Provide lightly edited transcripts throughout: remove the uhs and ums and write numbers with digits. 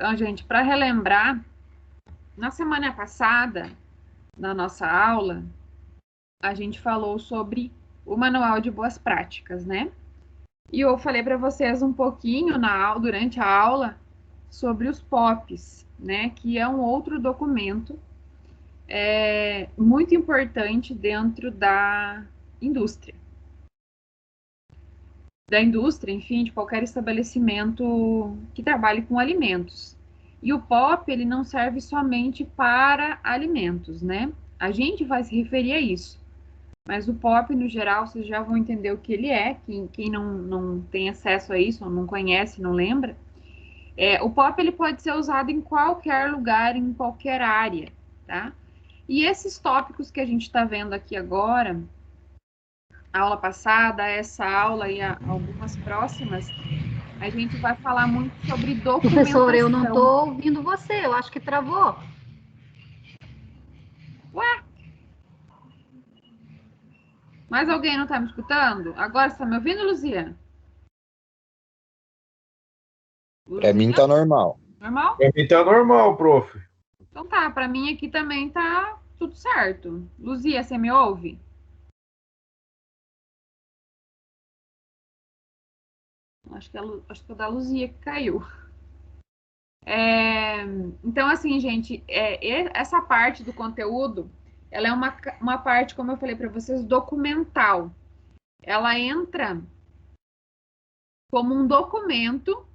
Então, gente, para relembrar, na semana passada, na nossa aula, a gente falou sobre o Manual de Boas Práticas, né? E eu falei para vocês um pouquinho durante a aula sobre os POPs, né? Que é um outro documento muito importante dentro da indústria. Enfim, de qualquer estabelecimento que trabalhe com alimentos. E o POP, ele não serve somente para alimentos, né? A gente vai se referir a isso. Mas o POP, no geral, vocês já vão entender o que ele é. Quem não tem acesso a isso, ou não conhece, não lembra. O POP, ele pode ser usado em qualquer lugar, em qualquer área, tá? E esses tópicos que a gente está vendo aqui agora, a aula passada, essa aula e algumas próximas, a gente vai falar muito sobre documentação. Professor, eu não estou ouvindo você, eu acho que travou. Ué? Mais alguém não está me escutando? Agora você está me ouvindo, Luzia? Para mim tá normal. Normal? Para mim tá normal, prof. Então tá, para mim aqui também tá tudo certo. Luzia, você me ouve? Acho que é da Luzia que caiu. Então, assim, gente, essa parte do conteúdo, ela é uma parte, como eu falei para vocês, documental. Ela entra como um documento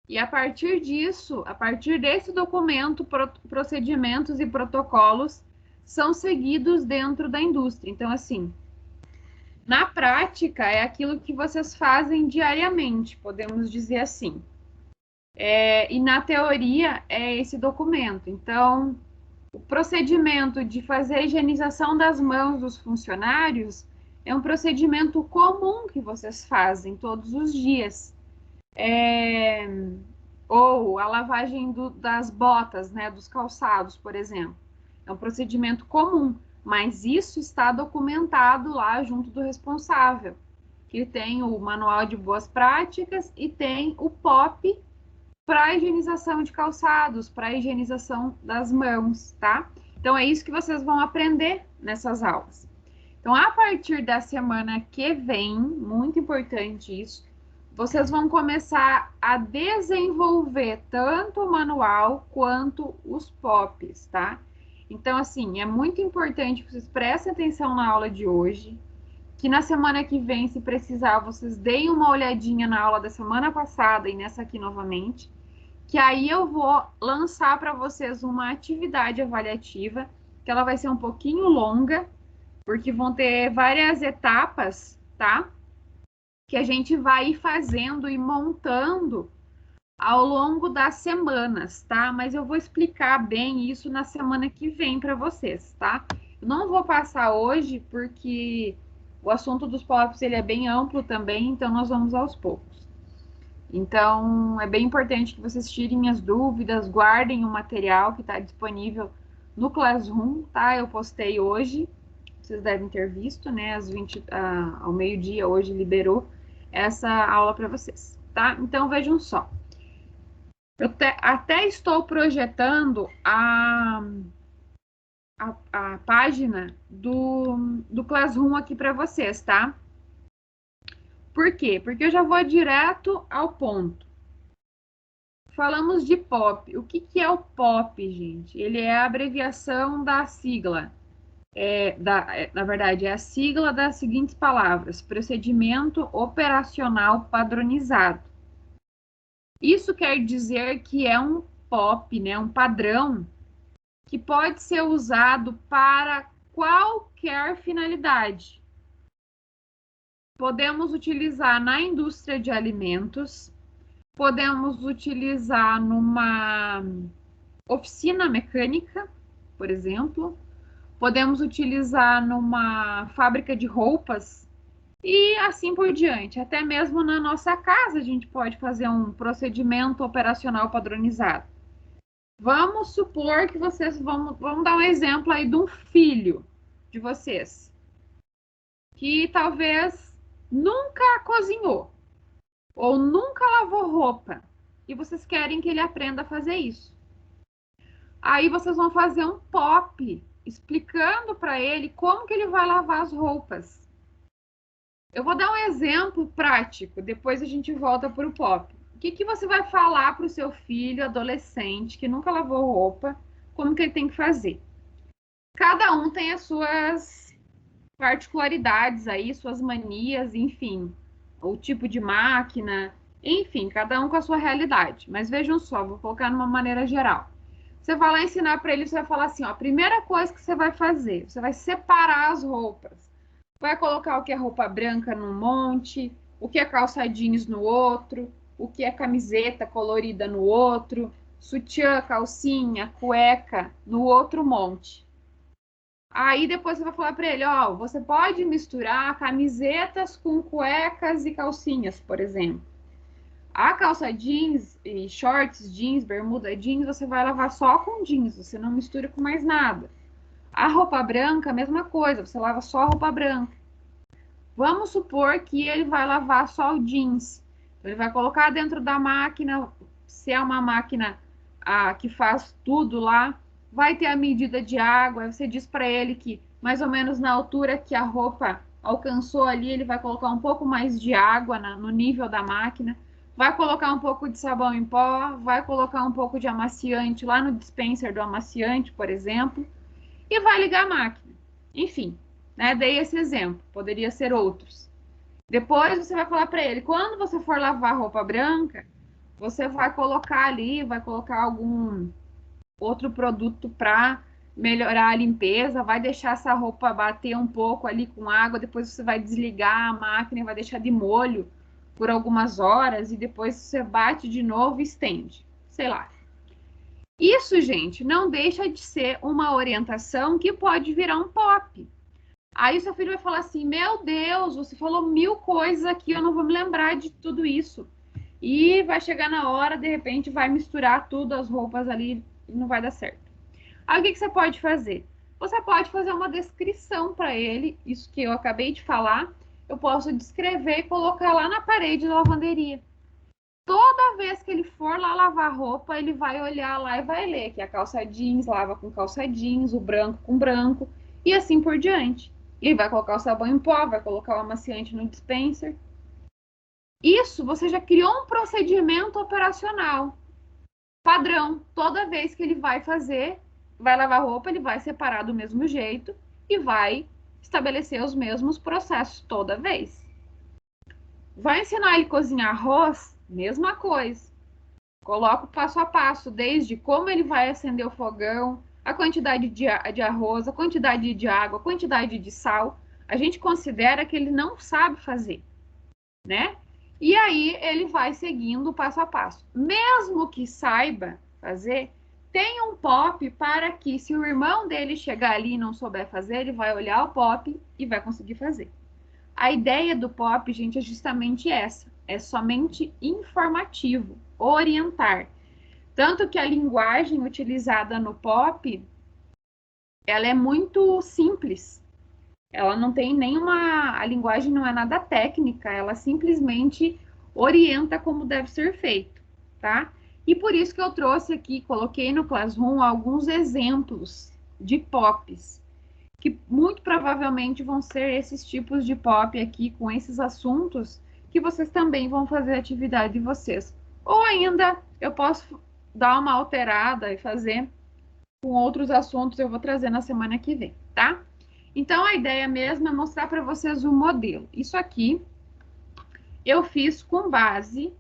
e a partir disso, a partir desse documento, procedimentos e protocolos são seguidos dentro da indústria. Então, assim, na prática, é aquilo que vocês fazem diariamente, podemos dizer assim. E na teoria, é esse documento. Então, o procedimento de fazer a higienização das mãos dos funcionários é um procedimento comum que vocês fazem todos os dias. Ou a lavagem das botas, né, dos calçados, por exemplo. É um procedimento comum, mas isso está documentado lá junto do responsável, que tem o Manual de Boas Práticas e tem o POP para a higienização de calçados, para a higienização das mãos, tá? Então, é isso que vocês vão aprender nessas aulas. Então, a partir da semana que vem, muito importante isso, vocês vão começar a desenvolver tanto o manual quanto os POPs, tá? Então, assim, é muito importante que vocês prestem atenção na aula de hoje, que na semana que vem, se precisar, vocês deem uma olhadinha na aula da semana passada e nessa aqui novamente, que aí eu vou lançar para vocês uma atividade avaliativa, que ela vai ser um pouquinho longa, porque vão ter várias etapas, tá? Que a gente vai ir fazendo e montando ao longo das semanas, tá? Mas eu vou explicar bem isso na semana que vem para vocês, tá? Eu não vou passar hoje, porque o assunto dos POPs ele é bem amplo também, então nós vamos aos poucos. Então, é bem importante que vocês tirem as dúvidas, guardem o material que está disponível no Classroom, tá? Eu postei hoje, vocês devem ter visto, né? Ao meio-dia hoje liberou essa aula para vocês, tá? Então, vejam só. Eu até estou projetando a página do Classroom aqui para vocês, tá? Por quê? Porque eu já vou direto ao ponto. Falamos de POP. O que é o POP, gente? Ele é a abreviação da sigla. Na verdade, é a sigla das seguintes palavras: Procedimento Operacional Padronizado. Isso quer dizer que é um POP, né, um padrão, que pode ser usado para qualquer finalidade. Podemos utilizar na indústria de alimentos, podemos utilizar numa oficina mecânica, por exemplo, podemos utilizar numa fábrica de roupas e assim por diante. Até mesmo na nossa casa a gente pode fazer um procedimento operacional padronizado. Vamos supor que vocês vamos dar um exemplo aí de um filho de vocês que talvez nunca cozinhou ou nunca lavou roupa. e vocês querem que ele aprenda a fazer isso. Aí vocês vão fazer um POP explicando para ele como que ele vai lavar as roupas. Eu vou dar um exemplo prático, depois a gente volta para o POP. O que que você vai falar para o seu filho adolescente que nunca lavou roupa, como que ele tem que fazer? Cada um tem as suas particularidades aí, suas manias, enfim, o tipo de máquina, enfim, cada um com a sua realidade. Mas vejam só, vou colocar numa maneira geral. Você vai lá ensinar para ele, você vai falar assim, ó, a primeira coisa que você vai fazer, você vai separar as roupas. Vai colocar o que é roupa branca num monte, o que é calça jeans no outro, o que é camiseta colorida no outro, sutiã, calcinha, cueca no outro monte. Aí depois você vai falar para ele, ó, você pode misturar camisetas com cuecas e calcinhas, por exemplo. A calça jeans e shorts jeans, bermuda jeans, você vai lavar só com jeans, você não mistura com mais nada. A roupa branca, a mesma coisa, você lava só a roupa branca. Vamos supor que ele vai lavar só o jeans. Então, ele vai colocar dentro da máquina, se é uma máquina que faz tudo lá, vai ter a medida de água. Aí você diz para ele que mais ou menos na altura que a roupa alcançou ali, ele vai colocar um pouco mais de água no nível da máquina. Vai colocar um pouco de sabão em pó, vai colocar um pouco de amaciante lá no dispenser do amaciante, por exemplo, e vai ligar a máquina. Enfim, né? Dei esse exemplo, poderia ser outros. Depois você vai falar para ele, quando você for lavar roupa branca, você vai colocar ali, vai colocar algum outro produto para melhorar a limpeza, vai deixar essa roupa bater um pouco ali com água, depois você vai desligar a máquina e vai deixar de molho por algumas horas e depois você bate de novo e estende. Sei lá. Isso, gente, não deixa de ser uma orientação que pode virar um POP. Aí seu filho vai falar assim, meu Deus, você falou 1000 coisas aqui, eu não vou me lembrar de tudo isso. E vai chegar na hora, de repente, vai misturar tudo, as roupas ali, e não vai dar certo. Aí o que você pode fazer? Você pode fazer uma descrição para ele, isso que eu acabei de falar, eu posso descrever e colocar lá na parede da lavanderia. Toda vez que ele for lá lavar roupa, ele vai olhar lá e vai ler que a calça jeans lava com calça jeans, o branco com branco, e assim por diante. E vai colocar o sabão em pó, vai colocar o amaciante no dispenser. Isso você já criou um procedimento operacional padrão. Toda vez que ele vai fazer, vai lavar roupa, ele vai separar do mesmo jeito e vai estabelecer os mesmos processos toda vez. Vai ensinar ele a cozinhar arroz? Mesma coisa. Coloca o passo a passo, desde como ele vai acender o fogão, a quantidade de arroz, a quantidade de água, a quantidade de sal. A gente considera que ele não sabe fazer, né? E aí ele vai seguindo o passo a passo. Mesmo que saiba fazer, tem um POP para que, se o irmão dele chegar ali e não souber fazer, ele vai olhar o POP e vai conseguir fazer. A ideia do POP, gente, é justamente essa. É somente informativo, orientar. Tanto que a linguagem utilizada no POP, ela é muito simples. Ela não tem nenhuma... A linguagem não é nada técnica, ela simplesmente orienta como deve ser feito, tá? E por isso que eu trouxe aqui, coloquei no Classroom alguns exemplos de POPs, que muito provavelmente vão ser esses tipos de POP aqui, com esses assuntos, que vocês também vão fazer atividade de vocês. Ou ainda, eu posso dar uma alterada e fazer com outros assuntos, eu vou trazer na semana que vem, tá? Então, a ideia mesmo é mostrar para vocês o modelo. Isso aqui eu fiz com base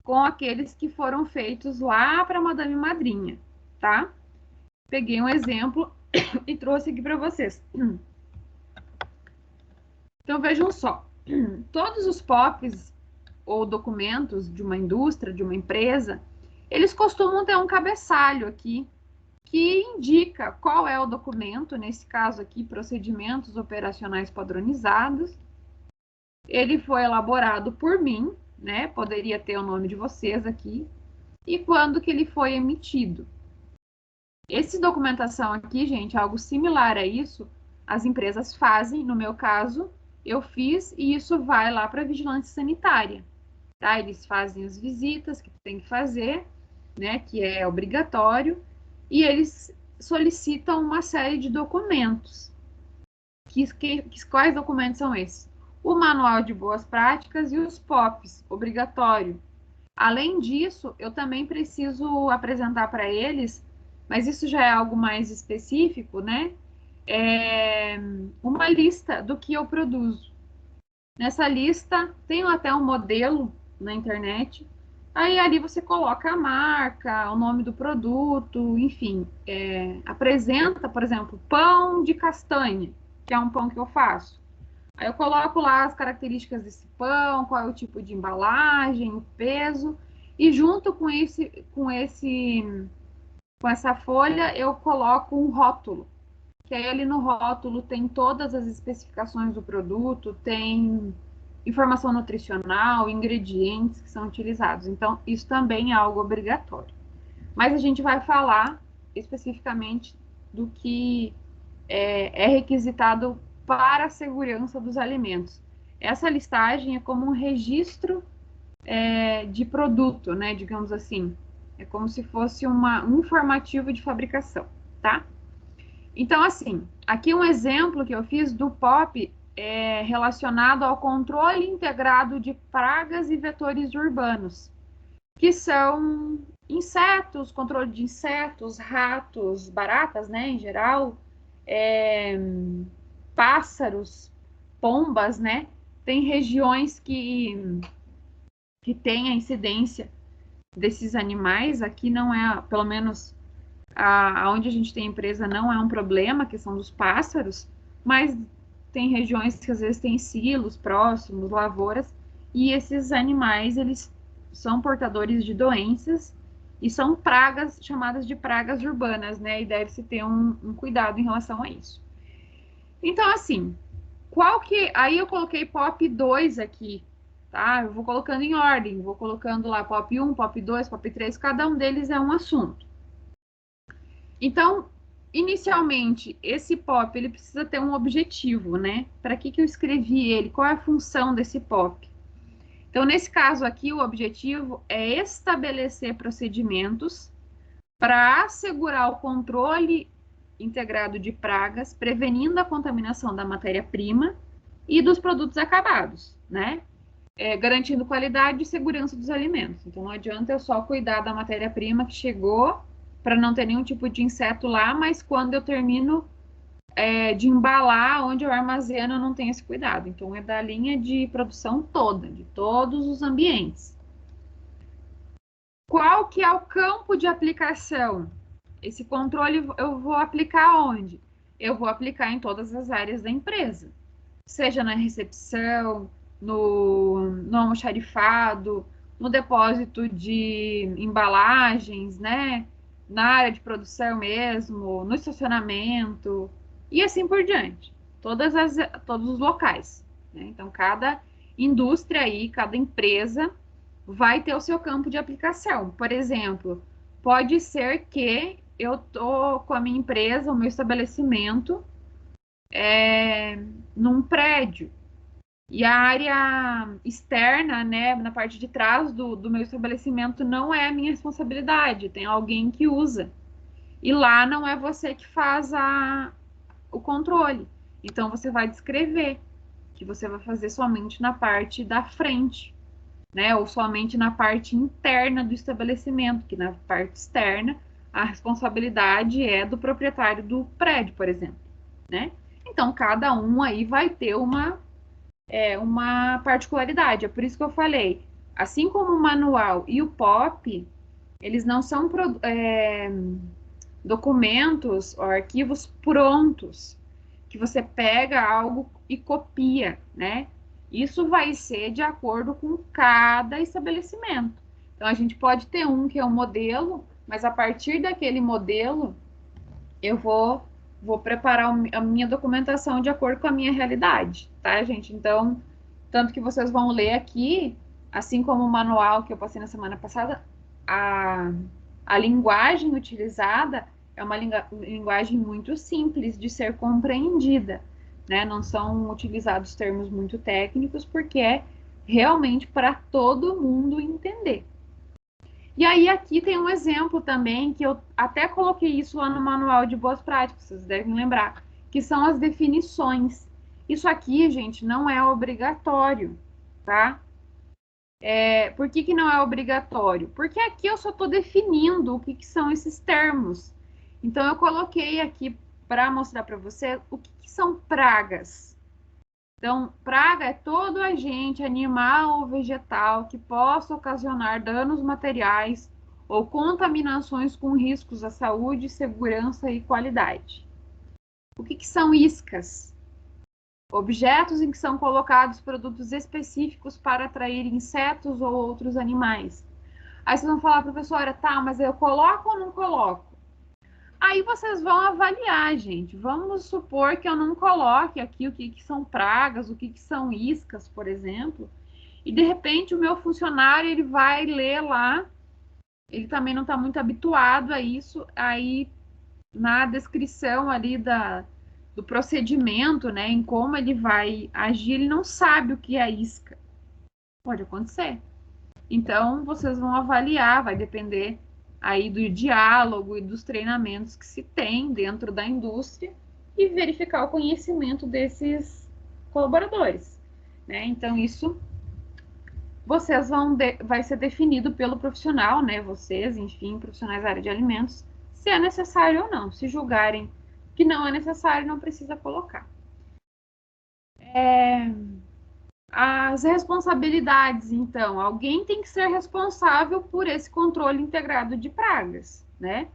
com aqueles que foram feitos lá para Madame Madrinha, tá? Peguei um exemplo e trouxe aqui para vocês. Então, vejam só. Todos os POPs ou documentos de uma indústria, de uma empresa, eles costumam ter um cabeçalho aqui que indica qual é o documento, nesse caso aqui, procedimentos operacionais padronizados. Ele foi elaborado por mim, né? Poderia ter o nome de vocês aqui. E quando que ele foi emitido. Essa documentação aqui, gente, algo similar a isso, as empresas fazem. No meu caso, eu fiz e isso vai lá para a vigilância sanitária. tá? Eles fazem as visitas que tem que fazer, né? Que é obrigatório, e eles solicitam uma série de documentos. Quais documentos são esses? O Manual de Boas Práticas e os POPs, obrigatório. Além disso, eu também preciso apresentar para eles, mas isso já é algo mais específico, né? Uma lista do que eu produzo. Nessa lista, tenho até um modelo na internet. Aí ali você coloca a marca, o nome do produto, enfim. Apresenta, por exemplo, pão de castanha, que é um pão que eu faço. Aí eu coloco lá as características desse pão, qual é o tipo de embalagem, o peso, e junto com essa folha eu coloco um rótulo, que aí ali no rótulo tem todas as especificações do produto, tem informação nutricional, ingredientes que são utilizados. Então, isso também é algo obrigatório. Mas a gente vai falar especificamente do que é requisitado para a segurança dos alimentos. Essa listagem é como um registro de produto, né, digamos assim. É como se fosse um informativo de fabricação, tá? Então, assim, aqui um exemplo que eu fiz do POP relacionado ao controle integrado de pragas e vetores urbanos, que são insetos, controle de insetos, ratos, baratas, né, em geral, pássaros, pombas, né? Tem regiões que tem a incidência desses animais. Aqui não é, pelo menos aonde a gente tem empresa, não é um problema, a questão dos pássaros, mas tem regiões que às vezes tem silos próximos, lavouras, e esses animais, eles são portadores de doenças e são pragas, chamadas de pragas urbanas, né? E deve-se ter um cuidado em relação a isso. Então, assim, aí eu coloquei POP 2 aqui, tá? Eu vou colocando em ordem, vou colocando lá POP 1, POP 2, POP 3, cada um deles é um assunto. Então, inicialmente, esse POP, ele precisa ter um objetivo, né? Para que eu escrevi ele? Qual é a função desse POP? Então, nesse caso aqui, o objetivo é estabelecer procedimentos para assegurar o controle integrado de pragas, prevenindo a contaminação da matéria-prima e dos produtos acabados, né? Garantindo qualidade e segurança dos alimentos. Então, não adianta eu só cuidar da matéria-prima que chegou para não ter nenhum tipo de inseto lá, mas quando eu termino de embalar, onde eu armazeno, eu não tenho esse cuidado. Então, é da linha de produção toda, de todos os ambientes. Qual que é o campo de aplicação? Esse controle eu vou aplicar onde? Eu vou aplicar em todas as áreas da empresa. Seja na recepção, no almoxarifado, no depósito de embalagens, né? Na área de produção mesmo, no estacionamento, e assim por diante. Todos os locais, né? Então, cada indústria aí, cada empresa vai ter o seu campo de aplicação. Por exemplo, pode ser que eu tô com a minha empresa, o meu estabelecimento, num prédio. E a área externa, né, na parte de trás do meu estabelecimento, não é a minha responsabilidade, tem alguém que usa. E lá não é você que faz o controle. Então, você vai descrever que você vai fazer somente na parte da frente, né, ou somente na parte interna do estabelecimento, que na parte externa a responsabilidade é do proprietário do prédio, por exemplo, né? Então, cada um aí vai ter uma particularidade. É por isso que eu falei, assim como o manual e o POP, eles não são documentos ou arquivos prontos, que você pega algo e copia, né? Isso vai ser de acordo com cada estabelecimento. Então, a gente pode ter um que é um modelo, mas a partir daquele modelo, eu vou preparar a minha documentação de acordo com a minha realidade, tá, gente? Então, tanto que vocês vão ler aqui, assim como o manual que eu passei na semana passada, a linguagem utilizada é uma linguagem muito simples de ser compreendida, né? Não são utilizados termos muito técnicos, porque é realmente para todo mundo entender. E aí aqui tem um exemplo também, que eu até coloquei isso lá no manual de boas práticas, vocês devem lembrar, que são as definições. Isso aqui, gente, não é obrigatório, tá? Por que não é obrigatório? Porque aqui eu só estou definindo o que são esses termos. Então, eu coloquei aqui para mostrar para você o que são pragas. Então, praga é todo agente animal ou vegetal que possa ocasionar danos materiais ou contaminações com riscos à saúde, segurança e qualidade. O que são iscas? Objetos em que são colocados produtos específicos para atrair insetos ou outros animais. Aí vocês vão falar, professora, tá, mas eu coloco ou não coloco? Aí vocês vão avaliar, gente. Vamos supor que eu não coloque aqui o que são pragas, o que são iscas, por exemplo. E de repente o meu funcionário ele vai ler lá. Ele também não está muito habituado a isso. Aí na descrição ali do procedimento, né, em como ele vai agir, ele não sabe o que é isca. Pode acontecer. Então vocês vão avaliar, vai depender aí do diálogo e dos treinamentos que se tem dentro da indústria e verificar o conhecimento desses colaboradores, né? Então isso vai ser definido pelo profissional, né? Vocês, enfim, profissionais da área de alimentos, se é necessário ou não. Se julgarem que não é necessário, não precisa colocar. As responsabilidades, então, alguém tem que ser responsável por esse controle integrado de pragas, né?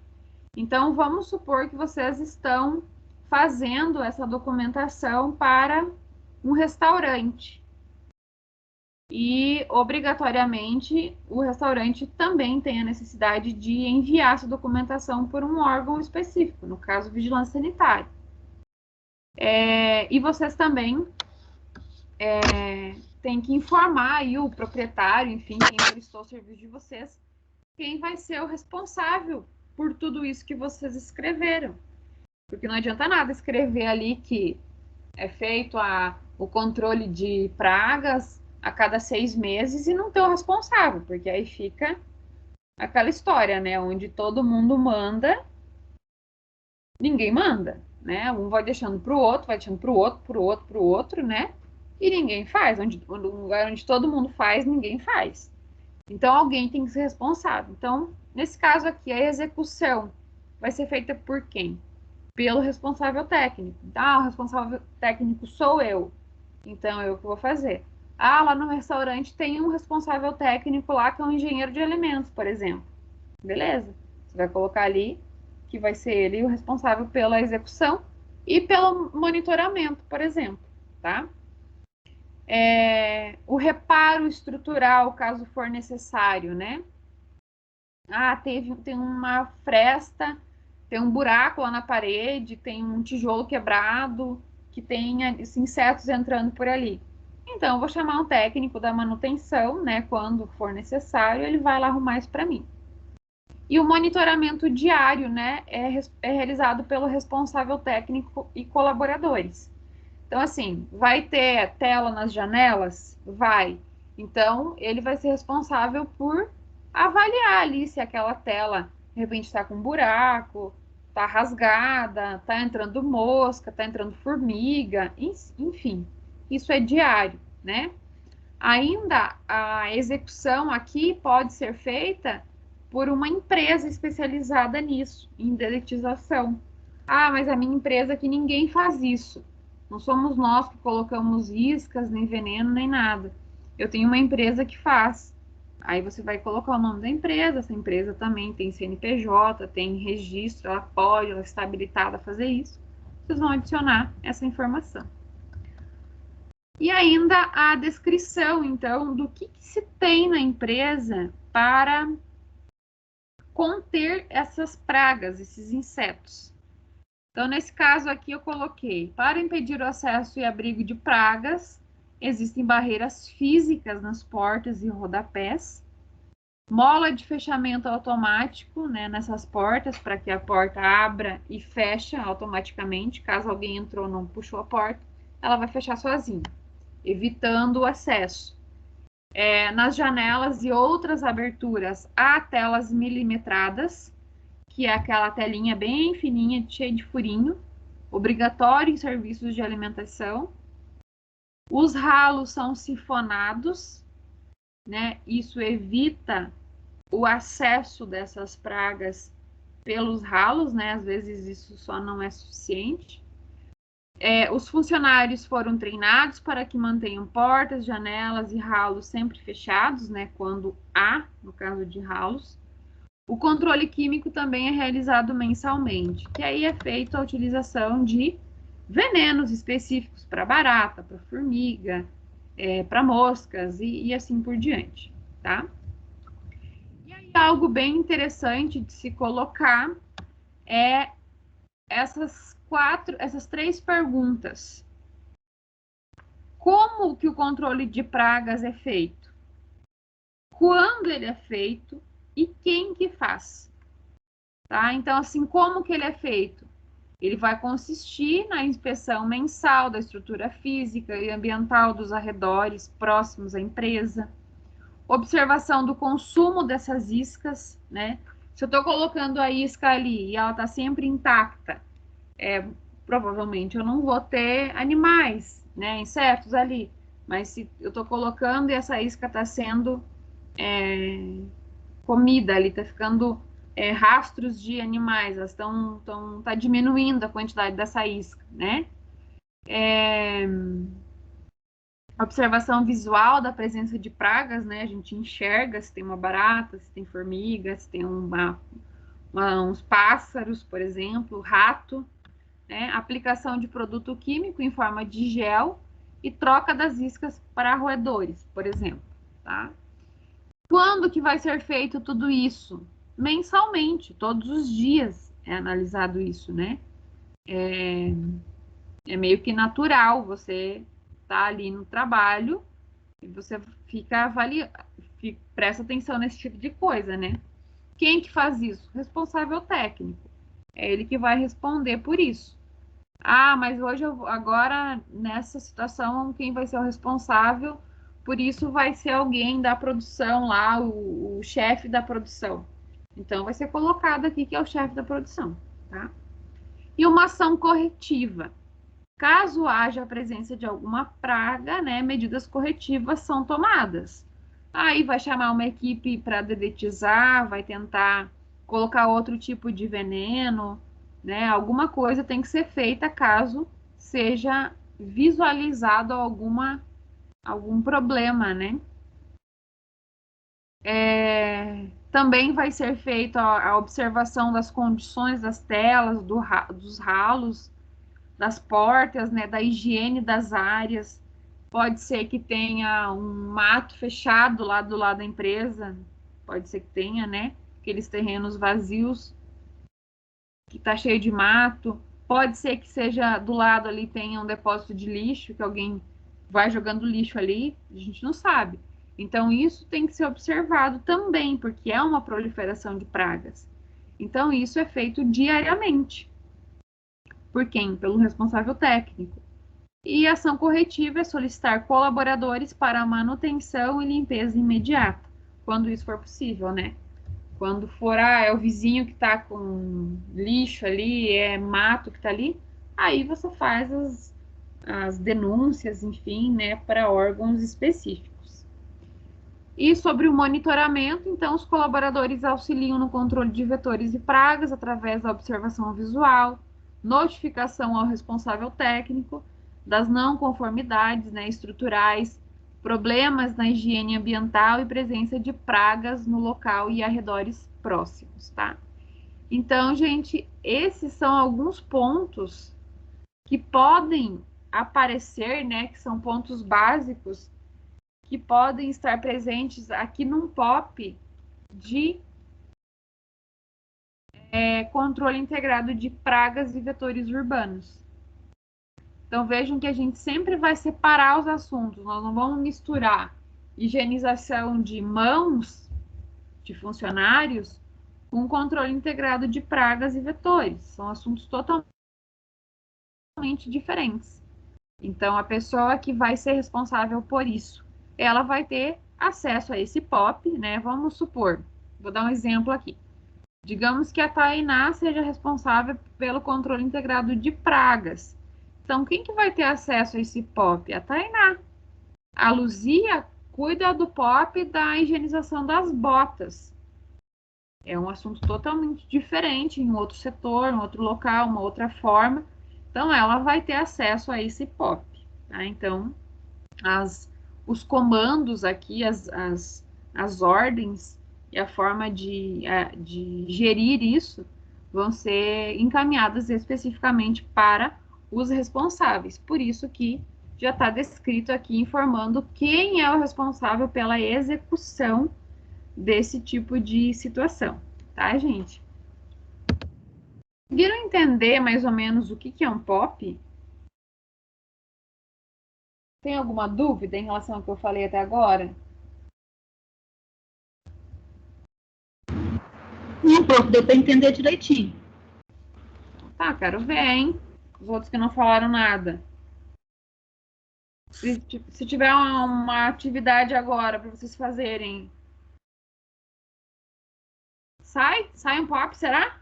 Então, vamos supor que vocês estão fazendo essa documentação para um restaurante. E, obrigatoriamente, o restaurante também tem a necessidade de enviar essa documentação por um órgão específico, no caso, vigilância sanitária. E vocês também têm que informar aí o proprietário, enfim, quem prestou o serviço de vocês, quem vai ser o responsável por tudo isso que vocês escreveram. Porque não adianta nada escrever ali que é feito o controle de pragas a cada 6 meses e não ter o responsável, porque aí fica aquela história, né? Onde todo mundo manda, ninguém manda, né? Um vai deixando para o outro, vai deixando para o outro, para o outro, para o outro, né? E ninguém faz. Um lugar onde todo mundo faz, ninguém faz. Então, alguém tem que ser responsável. Então, nesse caso aqui, a execução vai ser feita por quem? Pelo responsável técnico. O responsável técnico sou eu. Então, eu que vou fazer. Lá no restaurante tem um responsável técnico lá, que é um engenheiro de alimentos, por exemplo. Beleza. Você vai colocar ali que vai ser ele o responsável pela execução e pelo monitoramento, por exemplo, tá? O reparo estrutural, caso for necessário, né? Tem uma fresta, tem um buraco lá na parede, tem um tijolo quebrado, que tem insetos entrando por ali. Então, eu vou chamar um técnico da manutenção, né? Quando for necessário, ele vai lá arrumar isso para mim. E o monitoramento diário, né? É realizado pelo responsável técnico e colaboradores. Então, assim, vai ter tela nas janelas? Vai. Então, ele vai ser responsável por avaliar ali se aquela tela, de repente, está com buraco, está rasgada, está entrando mosca, está entrando formiga, enfim. Isso é diário, né? Ainda a execução aqui pode ser feita por uma empresa especializada nisso, em dedetização. Mas a minha empresa aqui ninguém faz isso. Não somos nós que colocamos iscas, nem veneno, nem nada. Eu tenho uma empresa que faz. Aí você vai colocar o nome da empresa. Essa empresa também tem CNPJ, tem registro, ela está habilitada a fazer isso. Vocês vão adicionar essa informação. E ainda a descrição, então, do que se tem na empresa para conter essas pragas, esses insetos. Então, nesse caso aqui, eu coloquei: para impedir o acesso e abrigo de pragas, existem barreiras físicas nas portas e rodapés, mola de fechamento automático, né, nessas portas, para que a porta abra e feche automaticamente. Caso alguém entrou ou não puxou a porta, ela vai fechar sozinha, evitando o acesso. Nas janelas e outras aberturas, há telas milimetradas, que é aquela telinha bem fininha, cheia de furinho, obrigatório em serviços de alimentação. Os ralos são sifonados, né? Isso evita o acesso dessas pragas pelos ralos, né? Às vezes isso só não é suficiente. Os funcionários foram treinados para que mantenham portas, janelas e ralos sempre fechados, né? Quando há, no caso de ralos. O controle químico também é realizado mensalmente, que aí é feita a utilização de venenos específicos para barata, para formiga, para moscas e assim por diante, tá? E aí algo bem interessante de se colocar é essas 3 perguntas. Como que o controle de pragas é feito? Quando ele é feito e quem que faz? Tá? Então, assim, como que ele é feito? Ele vai consistir na inspeção mensal da estrutura física e ambiental dos arredores próximos à empresa, observação do consumo dessas iscas, né? Se eu estou colocando a isca ali e ela está sempre intacta, provavelmente eu não vou ter animais, né, insetos ali. Mas se eu estou colocando e essa isca está sendo comida ali, está ficando rastros de animais, elas tá diminuindo a quantidade dessa isca, né? Observação visual da presença de pragas, né? A gente enxerga se tem uma barata, se tem formiga, se tem uns pássaros, por exemplo, rato, né? Aplicação de produto químico em forma de gel e troca das iscas para roedores, por exemplo, tá? Quando que vai ser feito tudo isso? Mensalmente, todos os dias é analisado isso, né? É meio que natural, você tá ali no trabalho e você fica avaliando, presta atenção nesse tipo de coisa, né? Quem que faz isso? Responsável técnico. É ele que vai responder por isso. Ah, mas hoje, agora, nessa situação, quem vai ser o responsável por isso vai ser alguém da produção lá, o chefe da produção. Então, vai ser colocado aqui que é o chefe da produção, tá? E uma ação corretiva. Caso haja a presença de alguma praga, né, medidas corretivas são tomadas. Aí vai chamar uma equipe para dedetizar, vai tentar colocar outro tipo de veneno, né? Alguma coisa tem que ser feita caso seja visualizado algum problema, né? Também vai ser feita a observação das condições das telas, dos ralos, das portas, né, da higiene das áreas. Pode ser que tenha um mato fechado lá do lado da empresa, pode ser que tenha, né, aqueles terrenos vazios que tá cheio de mato. Pode ser que seja do lado ali tenha um depósito de lixo, que alguém vai jogando lixo ali, a gente não sabe. Então isso tem que ser observado também, porque é uma proliferação de pragas. Então isso é feito diariamente. Por quem? Pelo responsável técnico. E ação corretiva é solicitar colaboradores para a manutenção e limpeza imediata, quando isso for possível, né? Quando for, é o vizinho que está com lixo ali, é mato que está ali, aí você faz as denúncias, enfim, né, para órgãos específicos. E sobre o monitoramento, então, os colaboradores auxiliam no controle de vetores e pragas através da observação visual, notificação ao responsável técnico das não conformidades, né, estruturais, problemas na higiene ambiental e presença de pragas no local e arredores próximos, tá? Então, gente, esses são alguns pontos que podem aparecer, né, que são pontos básicos que podem estar presentes aqui num POP de controle integrado de pragas e vetores urbanos. Então vejam que a gente sempre vai separar os assuntos, nós não vamos misturar higienização de mãos de funcionários com controle integrado de pragas e vetores. São assuntos totalmente diferentes. Então a pessoa que vai ser responsável por isso, ela vai ter acesso a esse POP, né? Vamos supor, vou dar um exemplo aqui. Digamos que a Tainá seja responsável pelo controle integrado de pragas. Então, quem que vai ter acesso a esse POP? A Tainá. A Luzia cuida do POP da higienização das botas. É um assunto totalmente diferente, em outro setor, em outro local, uma outra forma. Então, ela vai ter acesso a esse POP. Tá? Então, os comandos aqui, as ordens e a forma de gerir isso vão ser encaminhadas especificamente para os responsáveis. Por isso que já está descrito aqui, informando quem é o responsável pela execução desse tipo de situação, tá, gente? Conseguiram entender mais ou menos o que é um POP? Tem alguma dúvida em relação ao que eu falei até agora? Não, prof, deu para entender direitinho. Tá, quero ver, hein? Os outros que não falaram nada. Se tiver uma atividade agora para vocês fazerem, sai um POP, será?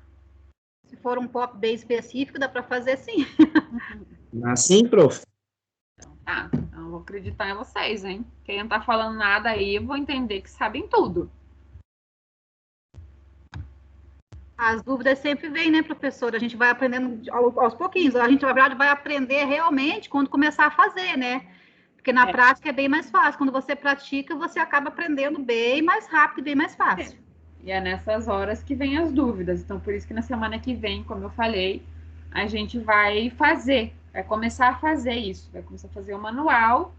Se for um POP bem específico, dá para fazer sim. Assim, prof? Tá, então eu vou acreditar em vocês, hein? Quem não tá falando nada aí, eu vou entender que sabem tudo. As dúvidas sempre vêm, né, professora? A gente vai aprendendo aos pouquinhos. A gente, na verdade, vai aprender realmente quando começar a fazer, né? Porque na prática é bem mais fácil. Quando você pratica, você acaba aprendendo bem mais rápido e bem mais fácil. E é nessas horas que vem as dúvidas. Então, por isso que na semana que vem, como eu falei, a gente vai começar a fazer isso. Vai começar a fazer o manual,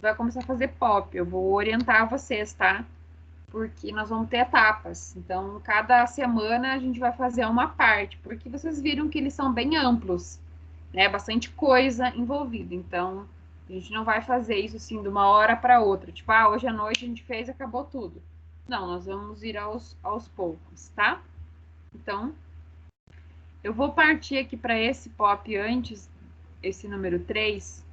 vai começar a fazer POP. Eu vou orientar vocês, tá? Porque nós vamos ter etapas. Então, cada semana a gente vai fazer uma parte, porque vocês viram que eles são bem amplos, né? Bastante coisa envolvida. Então, a gente não vai fazer isso assim de uma hora para outra. Tipo, hoje à noite a gente fez e acabou tudo. Não, nós vamos ir aos poucos, tá? Então, eu vou partir aqui para esse POP antes, esse número 3.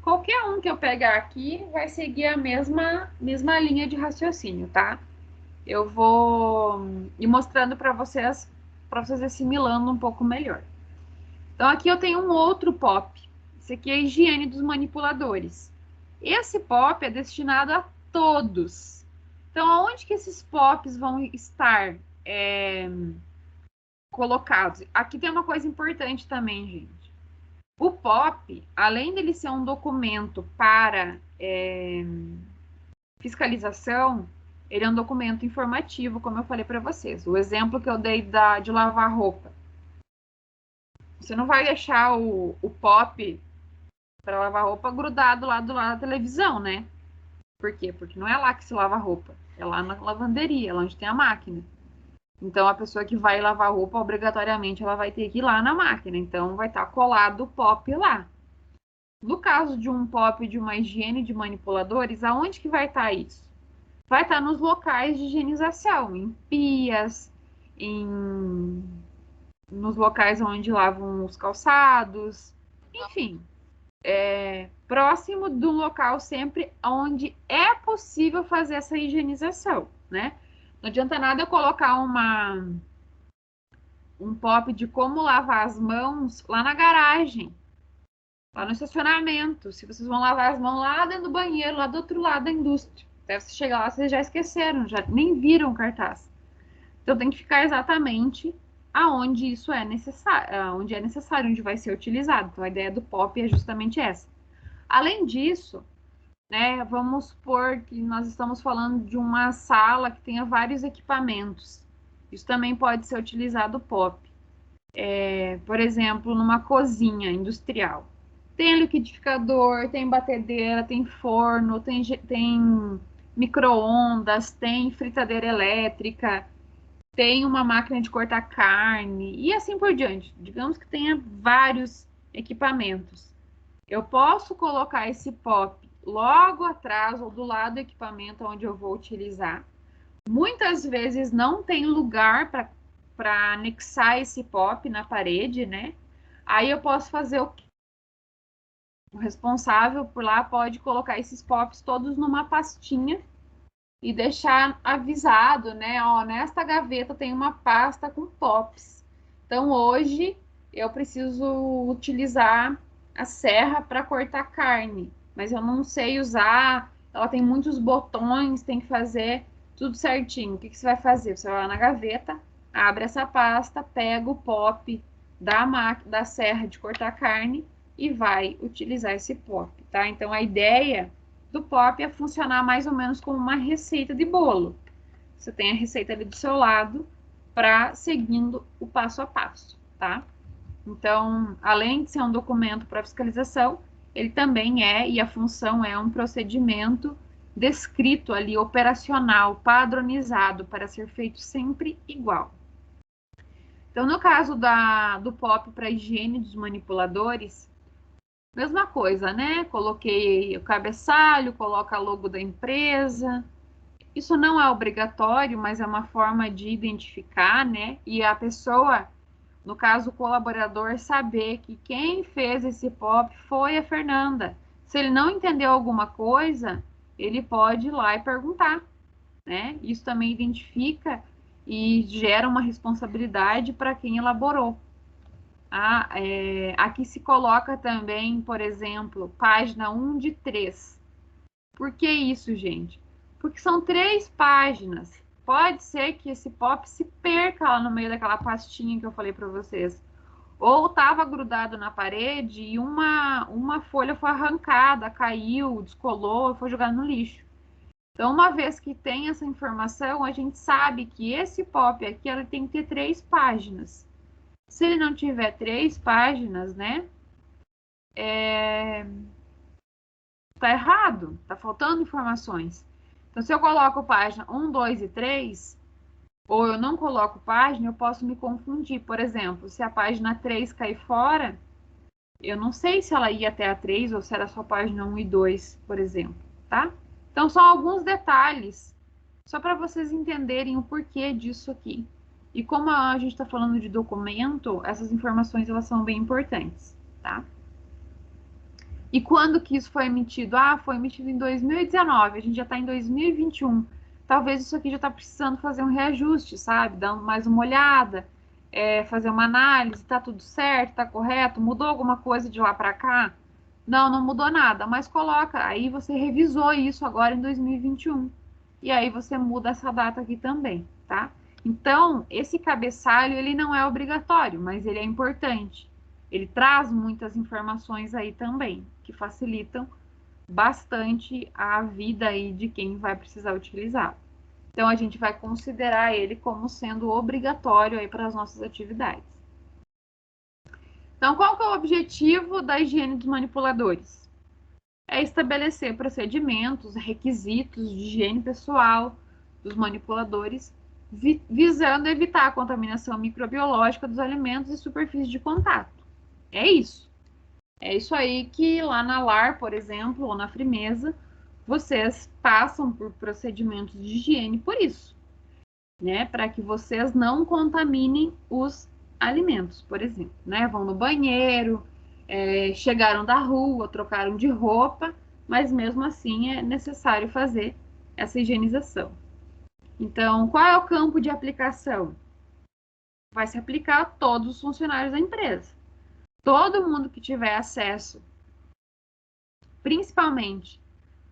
Qualquer um que eu pegar aqui vai seguir a mesma linha de raciocínio, tá? Eu vou ir mostrando para vocês assimilando um pouco melhor. Então, aqui eu tenho um outro POP. Esse aqui é a higiene dos manipuladores. Esse POP é destinado a todos. Então, aonde que esses POPs vão estar colocados? Aqui tem uma coisa importante também, gente. O POP, além dele ser um documento para fiscalização, ele é um documento informativo, como eu falei para vocês. O exemplo que eu dei de lavar roupa. Você não vai deixar o POP para lavar roupa grudado lá do lado da televisão, né? Por quê? Porque não é lá que se lava roupa. É lá na lavanderia, lá onde tem a máquina. Então, a pessoa que vai lavar roupa, obrigatoriamente, ela vai ter que ir lá na máquina. Então, vai estar colado o POP lá. No caso de um POP de uma higiene de manipuladores, aonde que vai estar isso? Vai estar nos locais de higienização, em pias, nos locais onde lavam os calçados, enfim, próximo do local sempre onde é possível fazer essa higienização, né? Não adianta nada eu colocar um POP de como lavar as mãos lá na garagem, lá no estacionamento. Se vocês vão lavar as mãos lá dentro do banheiro, lá do outro lado da indústria. Até você chegar lá, vocês já esqueceram, já nem viram o cartaz. Então tem que ficar exatamente aonde isso é necessário, onde vai ser utilizado. Então a ideia do POP é justamente essa. Além disso, né, vamos supor que nós estamos falando de uma sala que tenha vários equipamentos. Isso também pode ser utilizado o POP. Por exemplo, numa cozinha industrial. Tem liquidificador, tem batedeira, tem forno, tem micro-ondas, tem fritadeira elétrica, tem uma máquina de cortar carne e assim por diante. Digamos que tenha vários equipamentos. Eu posso colocar esse POP logo atrás ou do lado do equipamento onde eu vou utilizar. Muitas vezes não tem lugar para anexar esse POP na parede, né? Aí eu posso fazer o quê? O responsável por lá pode colocar esses POPs todos numa pastinha e deixar avisado, né? Ó, nesta gaveta tem uma pasta com POPs. Então, hoje eu preciso utilizar a serra para cortar carne, mas eu não sei usar, ela tem muitos botões, tem que fazer tudo certinho. O que que você vai fazer? Você vai lá na gaveta, abre essa pasta, pega o pop da serra de cortar carne e vai utilizar esse pop, tá? Então, a ideia do pop é funcionar mais ou menos como uma receita de bolo. Você tem a receita ali do seu lado para seguindo o passo a passo, tá? Então, além de ser um documento para fiscalização, ele também é, e a função é um procedimento descrito ali, operacional, padronizado, para ser feito sempre igual. Então, no caso do POP para higiene dos manipuladores, mesma coisa, né? Coloquei o cabeçalho, coloca a logo da empresa. Isso não é obrigatório, mas é uma forma de identificar, né? E a pessoa, no caso o colaborador, saber que quem fez esse POP foi a Fernanda. Se ele não entendeu alguma coisa, ele pode ir lá e perguntar, né? Isso também identifica e gera uma responsabilidade para quem elaborou. Aqui se coloca também, por exemplo, página 1 de 3. Por que isso, gente? Porque são 3 páginas. Pode ser que esse pop se perca lá no meio daquela pastinha que eu falei para vocês. Ou estava grudado na parede e uma folha foi arrancada, caiu, descolou, foi jogado no lixo. Então, uma vez que tem essa informação, a gente sabe que esse pop aqui ela tem que ter 3 páginas. Se ele não tiver 3 páginas, né? Tá errado, tá faltando informações. Então, se eu coloco página 1, 2 e 3, ou eu não coloco página, eu posso me confundir. Por exemplo, se a página 3 cair fora, eu não sei se ela ia até a 3 ou se era só página 1 e 2, por exemplo, tá? Então, são alguns detalhes, só para vocês entenderem o porquê disso aqui. E como a gente está falando de documento, essas informações elas são bem importantes, tá? E quando que isso foi emitido? Ah, foi emitido em 2019, a gente já está em 2021. Talvez isso aqui já está precisando fazer um reajuste, sabe? Dar mais uma olhada, fazer uma análise, tá tudo certo, tá correto? Mudou alguma coisa de lá para cá? Não, não mudou nada, mas coloca, aí você revisou isso agora em 2021. E aí você muda essa data aqui também, tá? Então, esse cabeçalho, ele não é obrigatório, mas ele é importante. Ele traz muitas informações aí também, que facilitam bastante a vida aí de quem vai precisar utilizar. Então, a gente vai considerar ele como sendo obrigatório aí para as nossas atividades. Então, qual que é o objetivo da higiene dos manipuladores? É estabelecer procedimentos, requisitos de higiene pessoal dos manipuladores, visando evitar a contaminação microbiológica dos alimentos e superfícies de contato. É isso. É isso aí que lá na LAR, por exemplo, ou na Frimeza, vocês passam por procedimentos de higiene por isso, né? Para que vocês não contaminem os alimentos, por exemplo, né? Vão no banheiro, chegaram da rua, trocaram de roupa, mas mesmo assim é necessário fazer essa higienização. Então, qual é o campo de aplicação? Vai se aplicar a todos os funcionários da empresa. Todo mundo que tiver acesso, principalmente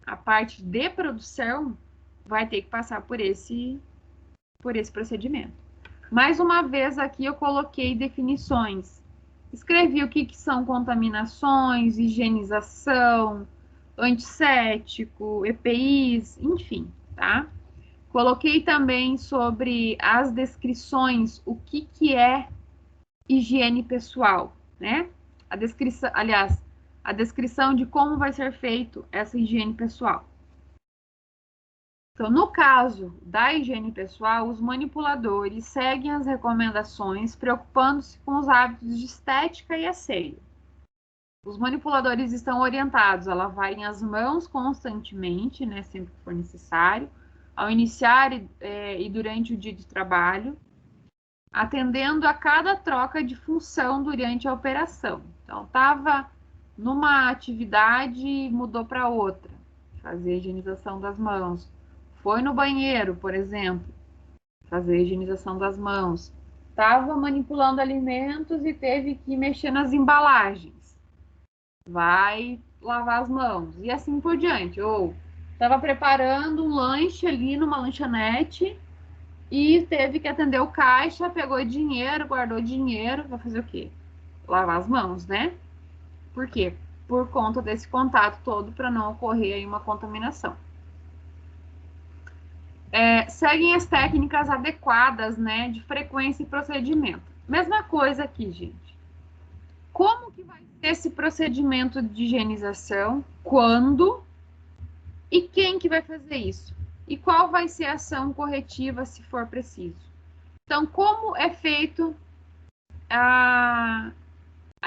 a parte de produção, vai ter que passar por esse procedimento. Mais uma vez aqui eu coloquei definições. Escrevi o que são contaminações, higienização, antisséptico, EPIs, enfim, tá? Coloquei também sobre as descrições, o que é higiene pessoal, né? A descrição, aliás, a descrição de como vai ser feito essa higiene pessoal. Então, no caso da higiene pessoal, os manipuladores seguem as recomendações, preocupando-se com os hábitos de estética e asseio. Os manipuladores estão orientados a lavarem as mãos constantemente, né, sempre que for necessário, ao iniciar e durante o dia de trabalho, atendendo a cada troca de função durante a operação. Então, estava numa atividade, mudou para outra, fazer a higienização das mãos. foi no banheiro, por exemplo, fazer a higienização das mãos, estava manipulando alimentos e teve que mexer nas embalagens, vai lavar as mãos, e assim por diante. Ou estava preparando um lanche ali numa lanchonete e teve que atender o caixa, pegou dinheiro, guardou dinheiro, vai fazer o quê? Lavar as mãos, né? Por quê? Por conta desse contato todo para não ocorrer aí uma contaminação. Seguem as técnicas adequadas, né, de frequência e procedimento. Mesma coisa aqui, gente. Como que vai ser esse procedimento de higienização? Quando? E quem que vai fazer isso? E qual vai ser a ação corretiva se for preciso? Então, como é feito a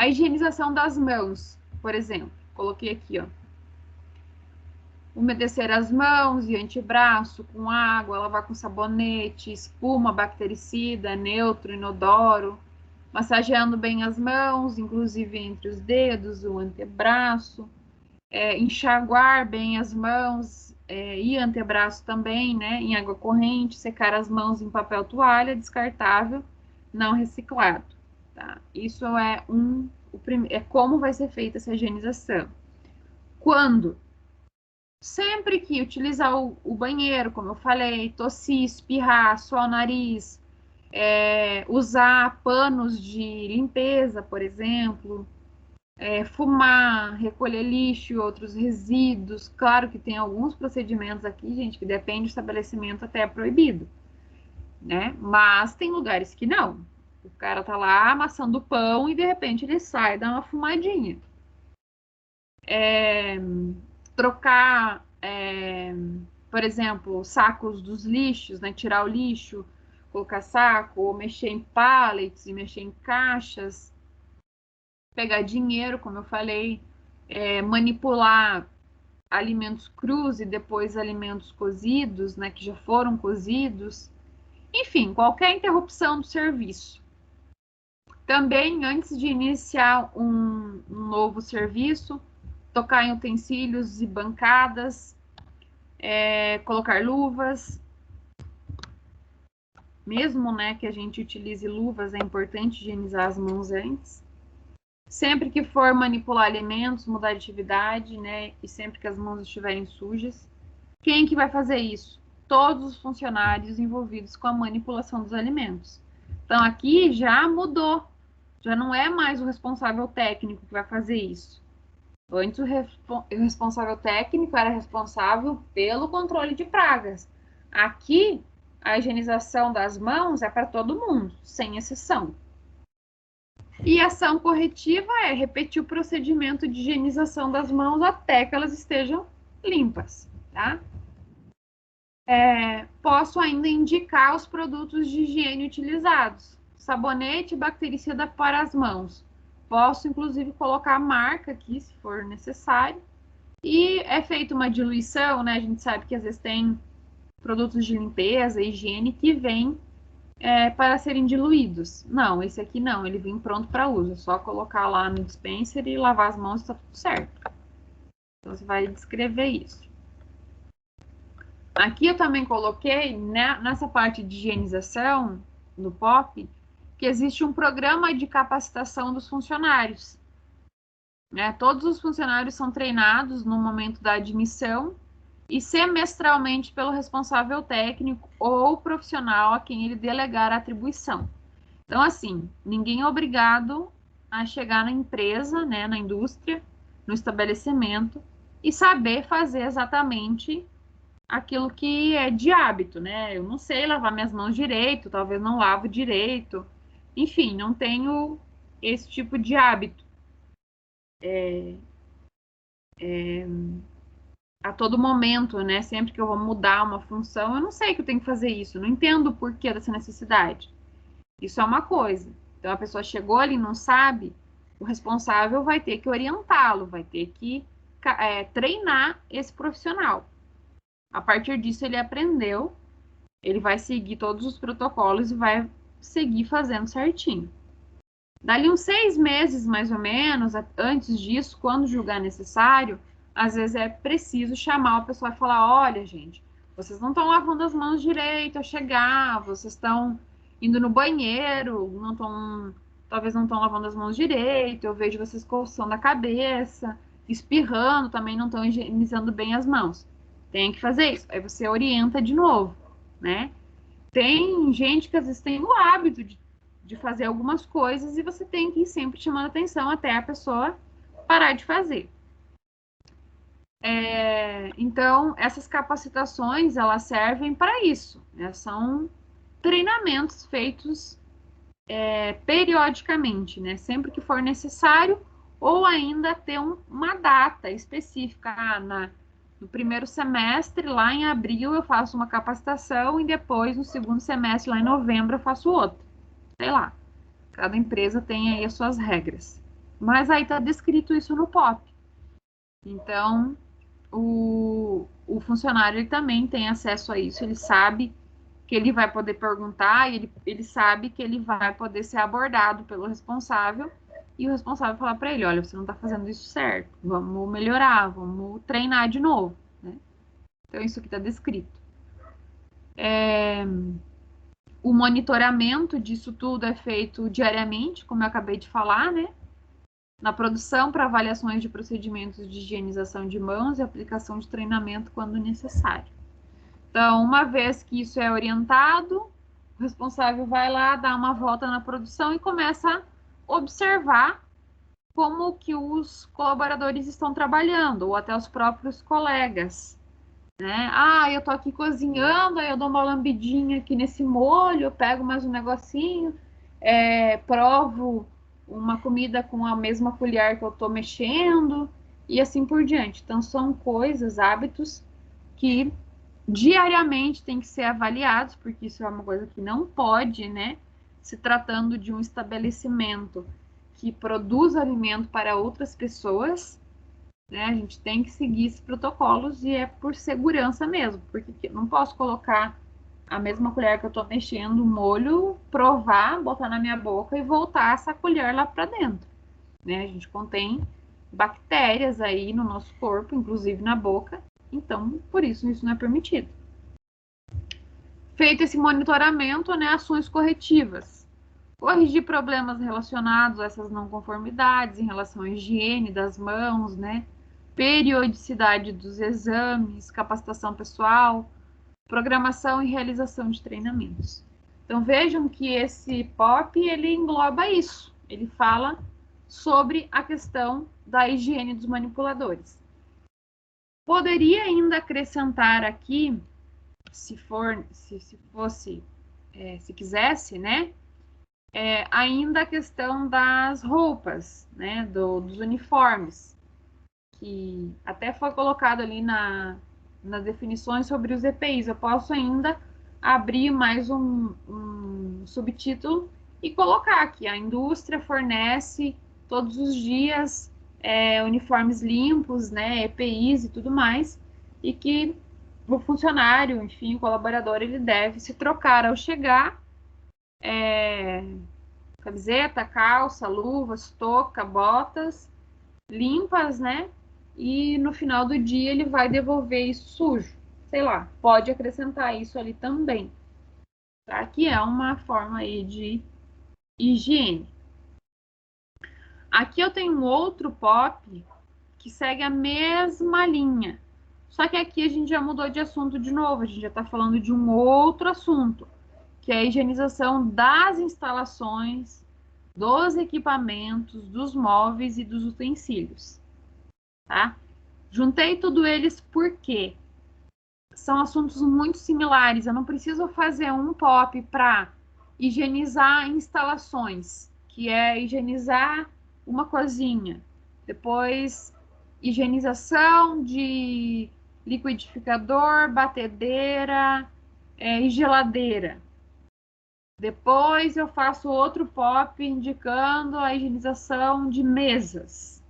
higienização das mãos, por exemplo? Coloquei aqui, ó. Umedecer as mãos e antebraço com água, lavar com sabonete, espuma, bactericida, neutro, inodoro, massageando bem as mãos, inclusive entre os dedos, o antebraço, enxaguar bem as mãos e antebraço também, né, em água corrente, secar as mãos em papel toalha descartável, não reciclado. Tá? Isso é como vai ser feita essa higienização. Quando? Sempre que utilizar o banheiro, como eu falei, tossir, espirrar, suar o nariz, usar panos de limpeza, por exemplo, fumar, recolher lixo e outros resíduos. Claro que tem alguns procedimentos aqui, gente, que depende do estabelecimento, até é proibido, né? Mas tem lugares que não. O cara tá lá amassando pão e de repente ele sai, dá uma fumadinha. Trocar, por exemplo, sacos dos lixos, né? Tirar o lixo, colocar saco, ou mexer em pallets e mexer em caixas, pegar dinheiro, como eu falei, manipular alimentos crus e depois alimentos cozidos, né? Que já foram cozidos. Enfim, qualquer interrupção do serviço. Também, antes de iniciar um novo serviço, tocar em utensílios e bancadas, colocar luvas. Mesmo, né, que a gente utilize luvas, é importante higienizar as mãos antes. Sempre que for manipular alimentos, mudar de atividade, né, e sempre que as mãos estiverem sujas. Quem que vai fazer isso? Todos os funcionários envolvidos com a manipulação dos alimentos. Então, aqui já mudou. Já não é mais o responsável técnico que vai fazer isso. Antes, o responsável técnico era responsável pelo controle de pragas. Aqui, a higienização das mãos é para todo mundo, sem exceção. E a ação corretiva é repetir o procedimento de higienização das mãos até que elas estejam limpas, tá? Posso ainda indicar os produtos de higiene utilizados. Sabonete e bactericida para as mãos. Posso, inclusive, colocar a marca aqui, se for necessário. E é feita uma diluição, né? A gente sabe que às vezes tem produtos de limpeza, higiene, que vêm para serem diluídos. Não, esse aqui não, ele vem pronto para uso. É só colocar lá no dispenser e lavar as mãos e está tudo certo. Então, você vai descrever isso. Aqui eu também coloquei, né, nessa parte de higienização, no POP, que existe um programa de capacitação dos funcionários. Né? Todos os funcionários são treinados no momento da admissão e semestralmente pelo responsável técnico ou profissional a quem ele delegar a atribuição. Então, assim, ninguém é obrigado a chegar na empresa, né, na indústria, no estabelecimento e saber fazer exatamente aquilo que é de hábito, né? Eu não sei lavar minhas mãos direito, talvez não lavo direito. Enfim, não tenho esse tipo de hábito. A todo momento, né? Sempre que eu vou mudar uma função, eu não sei que eu tenho que fazer isso. Não entendo o porquê dessa necessidade. Isso é uma coisa. Então, a pessoa chegou ali e não sabe, o responsável vai ter que orientá-lo, vai ter que treinar esse profissional. A partir disso, ele aprendeu, ele vai seguir todos os protocolos e vai seguir fazendo certinho. Dali uns 6 meses, mais ou menos, antes disso, quando julgar necessário, às vezes é preciso chamar a pessoa e falar, olha, gente, vocês não estão lavando as mãos direito ao chegar, vocês estão indo no banheiro, talvez não estão lavando as mãos direito, eu vejo vocês coçando a cabeça, espirrando, também não estão higienizando bem as mãos. Tem que fazer isso. Aí você orienta de novo, né? Tem gente que às vezes tem o hábito de fazer algumas coisas e você tem que ir sempre chamando atenção até a pessoa parar de fazer. Então, essas capacitações, elas servem para isso, né? São treinamentos feitos periodicamente, né? Sempre que for necessário, ou ainda ter uma data específica. No primeiro semestre, lá em abril, eu faço uma capacitação e depois, no segundo semestre, lá em novembro, eu faço outra. Sei lá, cada empresa tem aí as suas regras. Mas aí está descrito isso no POP. Então, o funcionário ele também tem acesso a isso, ele sabe que ele vai poder perguntar e ele sabe que ele vai poder ser abordado pelo responsável e o responsável falar para ele, olha, você não está fazendo isso certo, vamos melhorar, vamos treinar de novo, né? Então, isso aqui está descrito. O monitoramento disso tudo é feito diariamente, como eu acabei de falar, né? Na produção para avaliações de procedimentos de higienização de mãos e aplicação de treinamento quando necessário. Então, uma vez que isso é orientado, o responsável vai lá, dá uma volta na produção e começa a observar como que os colaboradores estão trabalhando, ou até os próprios colegas, né? Ah, eu tô aqui cozinhando, aí eu dou uma lambidinha aqui nesse molho, eu pego mais um negocinho, provo uma comida com a mesma colher que eu tô mexendo, e assim por diante. Então, são coisas, hábitos que diariamente tem que ser avaliados, porque isso é uma coisa que não pode, né? Se tratando de um estabelecimento que produz alimento para outras pessoas, né? A gente tem que seguir esses protocolos e é por segurança mesmo, porque eu não posso colocar a mesma colher que eu estou mexendo, o molho, provar, botar na minha boca e voltar essa colher lá para dentro, né? A gente contém bactérias aí no nosso corpo, inclusive na boca, então por isso não é permitido. Feito esse monitoramento, né, ações corretivas. Corrigir problemas relacionados a essas não conformidades em relação à higiene das mãos, né, periodicidade dos exames, capacitação pessoal, programação e realização de treinamentos. Então vejam que esse POP ele engloba isso. Ele fala sobre a questão da higiene dos manipuladores. Poderia ainda acrescentar aqui, se quisesse, né? Ainda a questão das roupas, né? Dos uniformes, que até foi colocado ali nas definições sobre os EPIs. Eu posso ainda abrir mais um subtítulo e colocar aqui: a indústria fornece todos os dias uniformes limpos, né? EPIs e tudo mais, e que o funcionário, enfim, o colaborador, ele deve se trocar ao chegar, camiseta, calça, luvas, touca, botas, limpas, né? E no final do dia ele vai devolver isso sujo. Sei lá, pode acrescentar isso ali também, tá? Que é uma forma aí de higiene. Aqui eu tenho um outro POP que segue a mesma linha. Só que aqui a gente já mudou de assunto de novo, a gente já está falando de um outro assunto, que é a higienização das instalações, dos equipamentos, dos móveis e dos utensílios, tá? Juntei tudo eles porque são assuntos muito similares. Eu não preciso fazer um POP para higienizar instalações, que é higienizar uma cozinha, depois higienização de liquidificador, batedeira e geladeira. Depois eu faço outro POP indicando a higienização de mesas.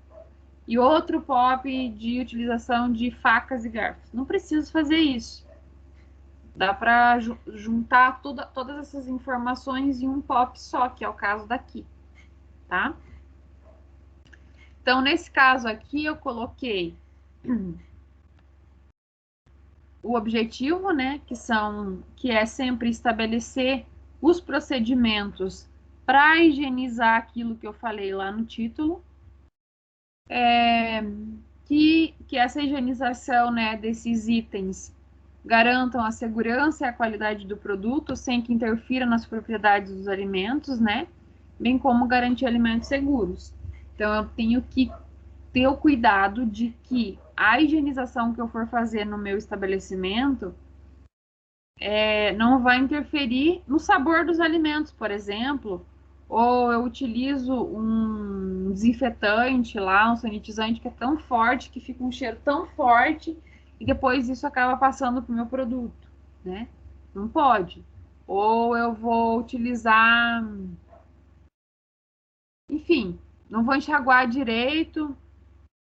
E outro POP de utilização de facas e garfos. Não preciso fazer isso. Dá para juntar todas essas informações em um POP só, que é o caso daqui, tá? Então, nesse caso aqui, eu coloquei o objetivo, né, que é sempre estabelecer os procedimentos para higienizar aquilo que eu falei lá no título, que essa higienização, né, desses itens garantam a segurança e a qualidade do produto sem que interfira nas propriedades dos alimentos, né, bem como garantir alimentos seguros. Então, eu tenho que ter o cuidado de que a higienização que eu for fazer no meu estabelecimento não vai interferir no sabor dos alimentos, por exemplo, ou eu utilizo um desinfetante lá, um sanitizante que é tão forte, que fica um cheiro tão forte, e depois isso acaba passando para o meu produto, né? Não pode. Ou eu vou utilizar, enfim, não vou enxaguar direito,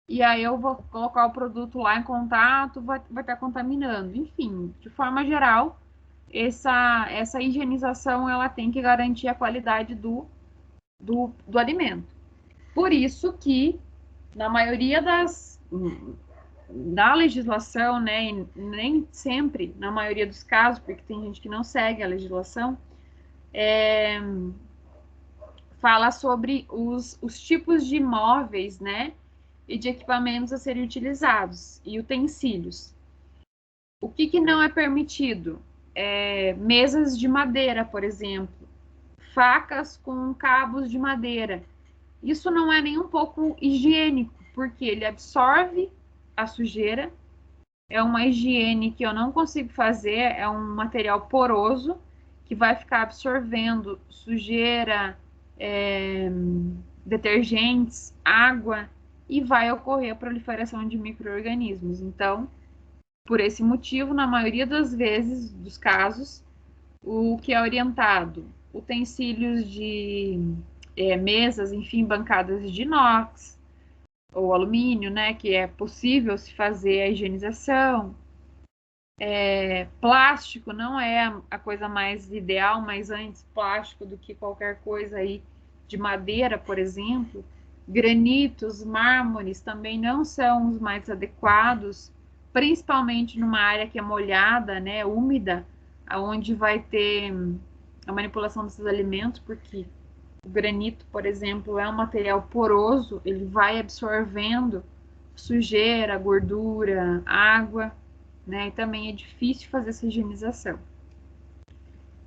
e aí eu vou colocar o produto lá em contato, vai estar contaminando. Enfim, de forma geral, essa higienização ela tem que garantir a qualidade do alimento. Por isso que, na maioria da legislação, né, e nem sempre, na maioria dos casos, porque tem gente que não segue a legislação, fala sobre os tipos de móveis, né, e de equipamentos a serem utilizados, e utensílios. O que não é permitido? Mesas de madeira, por exemplo, facas com cabos de madeira. Isso não é nem um pouco higiênico, porque ele absorve a sujeira, é uma higiene que eu não consigo fazer, é um material poroso que vai ficar absorvendo sujeira, detergentes, água, e vai ocorrer a proliferação de micro-organismos. Então, por esse motivo, na maioria das vezes, dos casos, o que é orientado, utensílios de mesas, enfim, bancadas de inox ou alumínio, né, que é possível se fazer a higienização. Plástico não é a coisa mais ideal, mas antes plástico do que qualquer coisa aí de madeira, por exemplo. Granitos, mármores também não são os mais adequados, principalmente numa área que é molhada, né, úmida, onde vai ter a manipulação desses alimentos, porque o granito, por exemplo, é um material poroso, ele vai absorvendo sujeira, gordura, água, né, e também é difícil fazer essa higienização.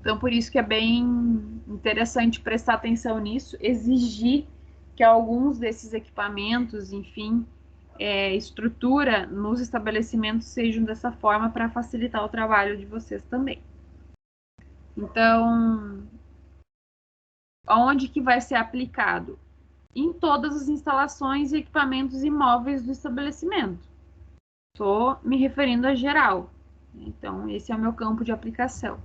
Então, por isso que é bem interessante prestar atenção nisso, exigir que alguns desses equipamentos, enfim, estrutura nos estabelecimentos sejam dessa forma para facilitar o trabalho de vocês também. Então, onde que vai ser aplicado? Em todas as instalações e equipamentos imóveis do estabelecimento. Estou me referindo a geral. Então, esse é o meu campo de aplicação.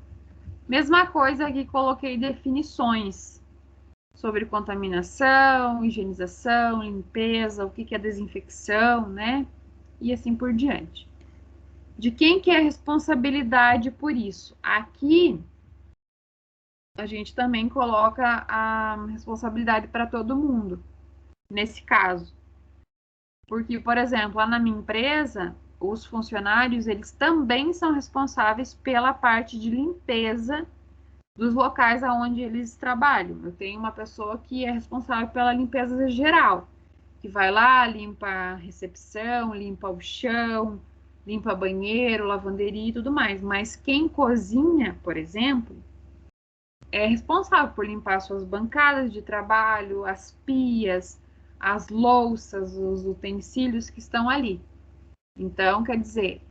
Mesma coisa aqui, coloquei definições sobre contaminação, higienização, limpeza, o que é desinfecção, né? E assim por diante. De quem que é a responsabilidade por isso? Aqui, a gente também coloca a responsabilidade para todo mundo, nesse caso. Porque, por exemplo, lá na minha empresa, os funcionários, eles também são responsáveis pela parte de limpeza dos locais aonde eles trabalham. Eu tenho uma pessoa que é responsável pela limpeza geral, que vai lá, limpa a recepção, limpa o chão, limpa banheiro, lavanderia e tudo mais. Mas quem cozinha, por exemplo, é responsável por limpar suas bancadas de trabalho, as pias, as louças, os utensílios que estão ali. Então, quer dizer,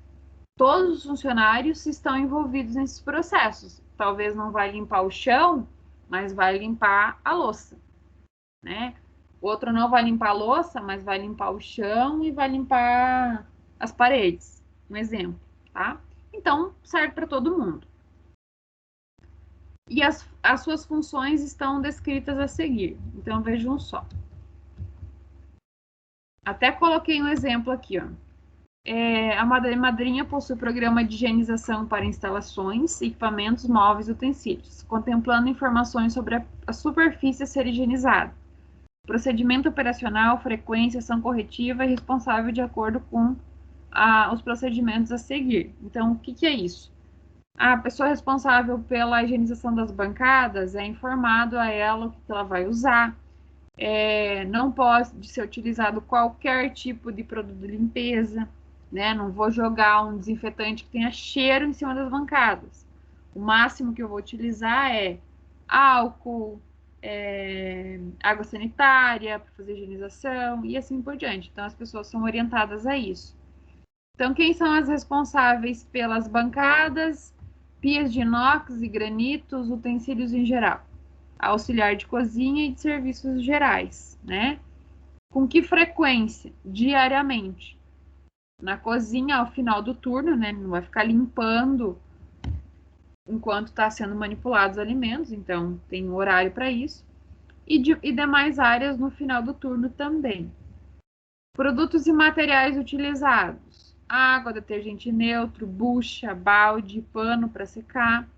todos os funcionários estão envolvidos nesses processos. Talvez não vai limpar o chão, mas vai limpar a louça, né? O outro não vai limpar a louça, mas vai limpar o chão e vai limpar as paredes. Um exemplo, tá? Então, serve para todo mundo. E as suas funções estão descritas a seguir. Então, vejam só. Até coloquei um exemplo aqui, ó. A madrinha possui programa de higienização para instalações, equipamentos, móveis e utensílios, contemplando informações sobre a superfície a ser higienizada, procedimento operacional, frequência, ação corretiva e responsável de acordo com os procedimentos a seguir. Então, o que é isso? A pessoa responsável pela higienização das bancadas é informado a ela o que ela vai usar. Não pode ser utilizado qualquer tipo de produto de limpeza, né? Não vou jogar um desinfetante que tenha cheiro em cima das bancadas. O máximo que eu vou utilizar é álcool, água sanitária para fazer higienização e assim por diante. Então, as pessoas são orientadas a isso. Então, quem são as responsáveis pelas bancadas, pias de inox e granitos, utensílios em geral? Auxiliar de cozinha e de serviços gerais, né? Com que frequência? Diariamente. Na cozinha, ao final do turno, né? Não vai ficar limpando enquanto está sendo manipulados os alimentos, então tem um horário para isso. E demais áreas no final do turno também. Produtos e materiais utilizados: água, detergente neutro, bucha, balde, pano para secar.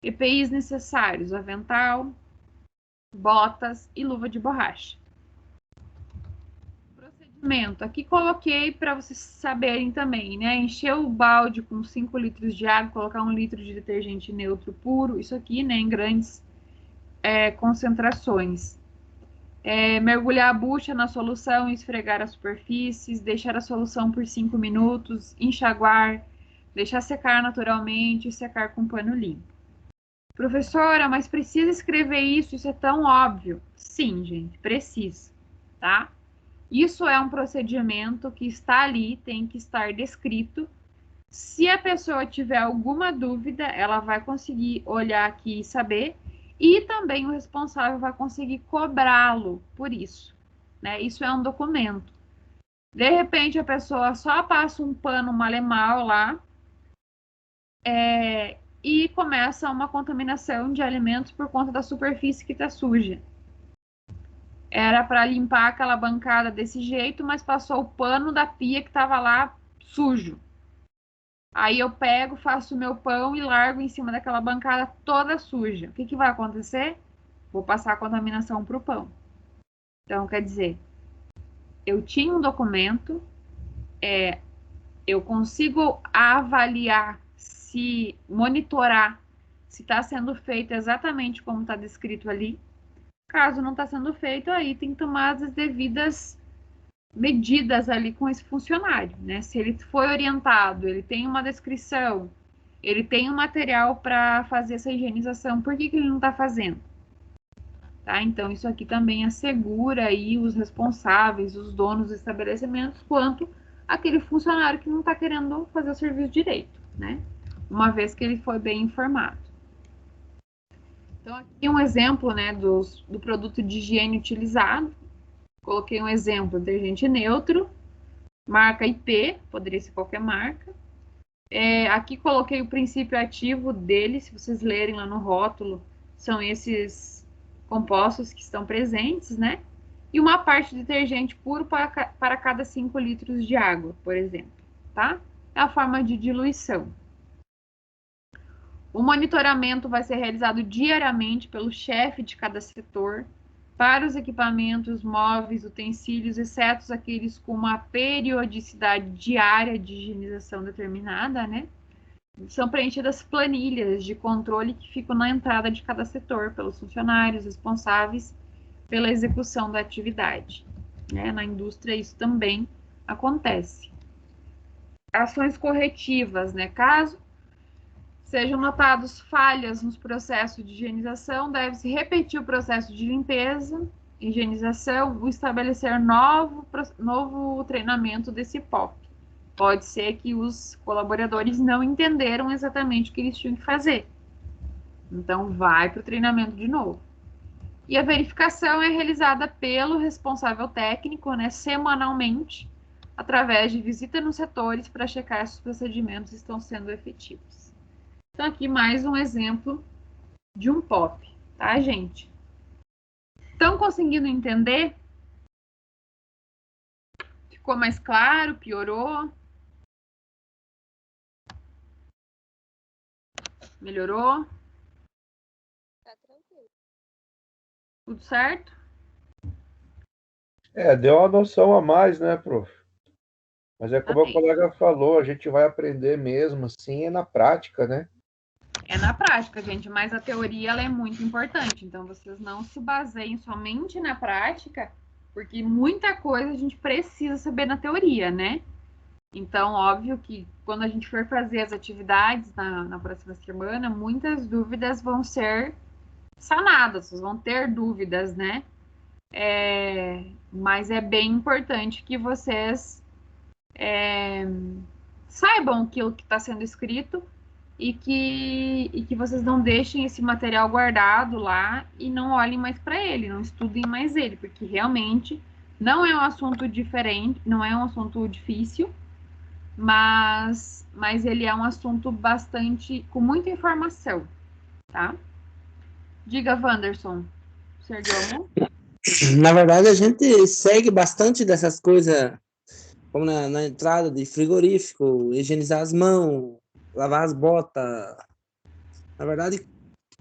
EPIs necessários: avental, botas e luva de borracha. Procedimento: aqui coloquei para vocês saberem também, né? Encher o balde com 5 litros de água, colocar 1 litro de detergente neutro puro, isso aqui, né, em grandes concentrações. Mergulhar a bucha na solução e esfregar as superfícies, deixar a solução por 5 minutos, enxaguar, deixar secar naturalmente e secar com pano limpo. Professora, mas precisa escrever isso? Isso é tão óbvio. Sim, gente, precisa, tá? Isso é um procedimento que está ali, tem que estar descrito. Se a pessoa tiver alguma dúvida, ela vai conseguir olhar aqui e saber. E também o responsável vai conseguir cobrá-lo por isso, né? Isso é um documento. De repente, a pessoa só passa um pano mal lá e começa uma contaminação de alimentos por conta da superfície que está suja. Era para limpar aquela bancada desse jeito, mas passou o pano da pia que estava lá sujo. Aí eu pego, faço o meu pão e largo em cima daquela bancada toda suja. O que vai acontecer? Vou passar a contaminação para o pão. Então, quer dizer, eu tinha um documento, eu consigo avaliar, monitorar se está sendo feito exatamente como está descrito ali. Caso não está sendo feito, aí tem que tomar as devidas medidas ali com esse funcionário, né? Se ele foi orientado, ele tem uma descrição, ele tem um material para fazer essa higienização, por que ele não está fazendo? Tá? Então, isso aqui também assegura aí os responsáveis, os donos dos estabelecimentos, quanto aquele funcionário que não está querendo fazer o serviço direito, né? Uma vez que ele foi bem informado. Então, aqui um exemplo, né, do produto de higiene utilizado. Coloquei um exemplo: detergente neutro, marca IP, poderia ser qualquer marca. Aqui coloquei o princípio ativo dele, se vocês lerem lá no rótulo, são esses compostos que estão presentes, né? E uma parte de detergente puro para cada 5 litros de água, por exemplo, tá? É a forma de diluição. O monitoramento vai ser realizado diariamente pelo chefe de cada setor para os equipamentos, móveis, utensílios, exceto aqueles com uma periodicidade diária de higienização determinada, né? São preenchidas planilhas de controle que ficam na entrada de cada setor pelos funcionários responsáveis pela execução da atividade, né? Na indústria isso também acontece. Ações corretivas, né? Caso sejam notados falhas nos processos de higienização, deve-se repetir o processo de limpeza, higienização, ou estabelecer novo treinamento desse POP. Pode ser que os colaboradores não entenderam exatamente o que eles tinham que fazer. Então, vai para o treinamento de novo. E a verificação é realizada pelo responsável técnico, né, semanalmente, através de visita nos setores para checar se os procedimentos estão sendo efetivos. Então, aqui mais um exemplo de um POP, tá, gente? Estão conseguindo entender? Ficou mais claro? Piorou? Melhorou? Tá tranquilo. Tudo certo? Deu uma noção a mais, né, prof? Mas é como a colega falou, a gente vai aprender mesmo, assim, é na prática, né? É na prática, gente, mas a teoria ela é muito importante. Então, vocês não se baseiem somente na prática, porque muita coisa a gente precisa saber na teoria, né? Então, óbvio que quando a gente for fazer as atividades na próxima semana, muitas dúvidas vão ser sanadas, vocês vão ter dúvidas, né? Mas é bem importante que vocês saibam aquilo que está sendo escrito e que vocês não deixem esse material guardado lá e não olhem mais para ele, não estudem mais ele, porque realmente não é um assunto diferente, não é um assunto difícil, mas ele é um assunto bastante, com muita informação, tá? Diga, Wanderson, você ergueu a mão? Na verdade, a gente segue bastante dessas coisas, como na entrada de frigorífico, higienizar as mãos, lavar as botas. Na verdade,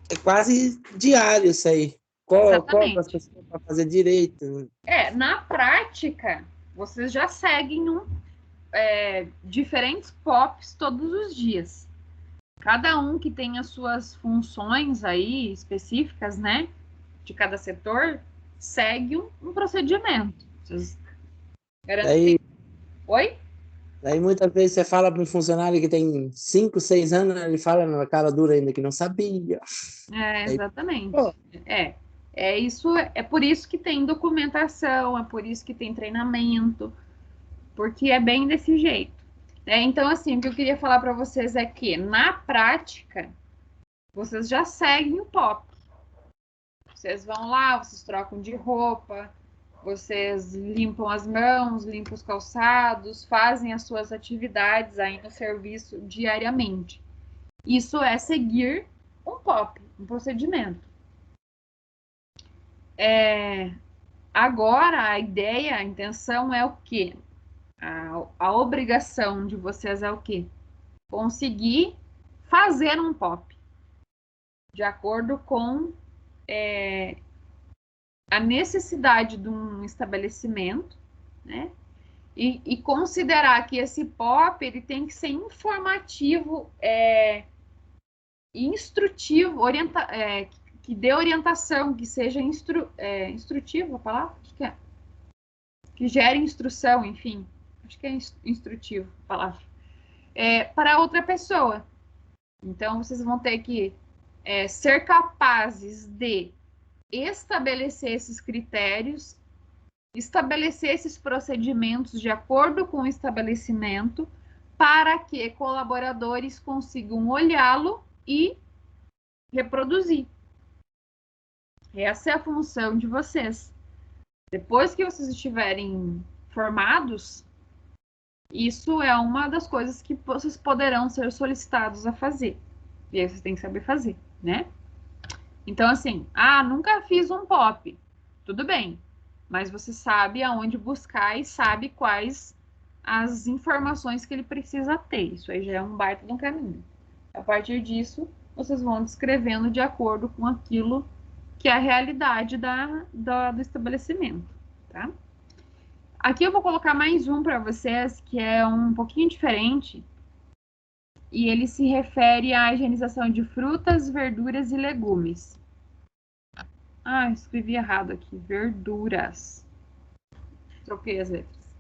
é quase diário isso aí. Qual as pessoas para fazer direito. Na prática, vocês já seguem diferentes POPs todos os dias. Cada um que tem as suas funções aí específicas, né? De cada setor, segue um procedimento. Vocês garantem. Oi? Aí muitas vezes você fala para um funcionário que tem 5, 6 anos, ele fala na cara dura ainda que não sabia. Exatamente. Isso, é por isso que tem documentação, é por isso que tem treinamento, porque é bem desse jeito. Então, assim, o que eu queria falar para vocês é que, na prática, vocês já seguem o POP. Vocês vão lá, vocês trocam de roupa, vocês limpam as mãos, limpam os calçados, fazem as suas atividades aí no serviço diariamente. Isso é seguir um POP, um procedimento. Agora, a ideia, a intenção é o quê? A obrigação de vocês é o quê? Conseguir fazer um POP de acordo com a necessidade de um estabelecimento, né? E considerar que esse POP ele tem que ser informativo, instrutivo, que dê orientação, que seja instrutivo, a palavra? Acho que é. Que gere instrução, enfim. Acho que é instrutivo a palavra. Para outra pessoa. Então, vocês vão ter que ser capazes de estabelecer esses critérios, estabelecer esses procedimentos de acordo com o estabelecimento, para que colaboradores consigam olhá-lo e reproduzir. Essa é a função de vocês. Depois que vocês estiverem formados, isso é uma das coisas que vocês poderão ser solicitados a fazer. E aí vocês têm que saber fazer, né? Então, assim, nunca fiz um POP. Tudo bem. Mas você sabe aonde buscar e sabe quais as informações que ele precisa ter. Isso aí já é um baita de um caminho. A partir disso, vocês vão descrevendo de acordo com aquilo que é a realidade do estabelecimento, tá? Aqui eu vou colocar mais um para vocês, que é um pouquinho diferente, e ele se refere à higienização de frutas, verduras e legumes. Escrevi errado aqui, verduras. Troquei as letras.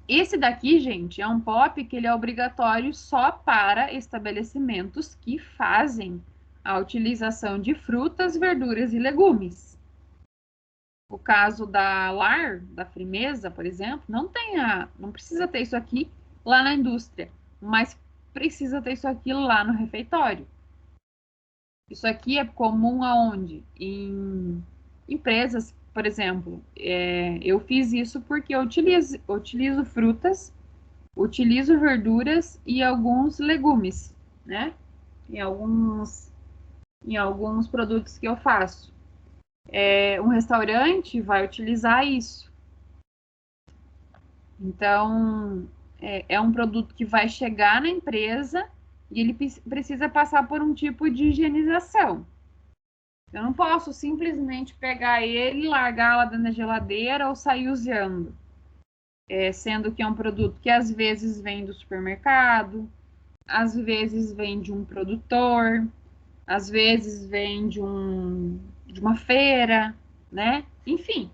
Esse daqui, gente, é um POP que ele é obrigatório só para estabelecimentos que fazem a utilização de frutas, verduras e legumes. O caso da LAR, da Frimeza, por exemplo, não precisa ter isso aqui lá na indústria, mas precisa ter isso aqui lá no refeitório. Isso aqui é comum aonde? Em empresas, por exemplo. Eu fiz isso porque eu utilizo frutas, utilizo verduras e alguns legumes, né? Em alguns produtos que eu faço. Um restaurante vai utilizar isso. Então, é um produto que vai chegar na empresa e ele precisa passar por um tipo de higienização. Eu não posso simplesmente pegar ele, largar lá dentro da geladeira ou sair usando. sendo que é um produto que às vezes vem do supermercado, às vezes vem de um produtor, às vezes vem de uma feira, né? Enfim,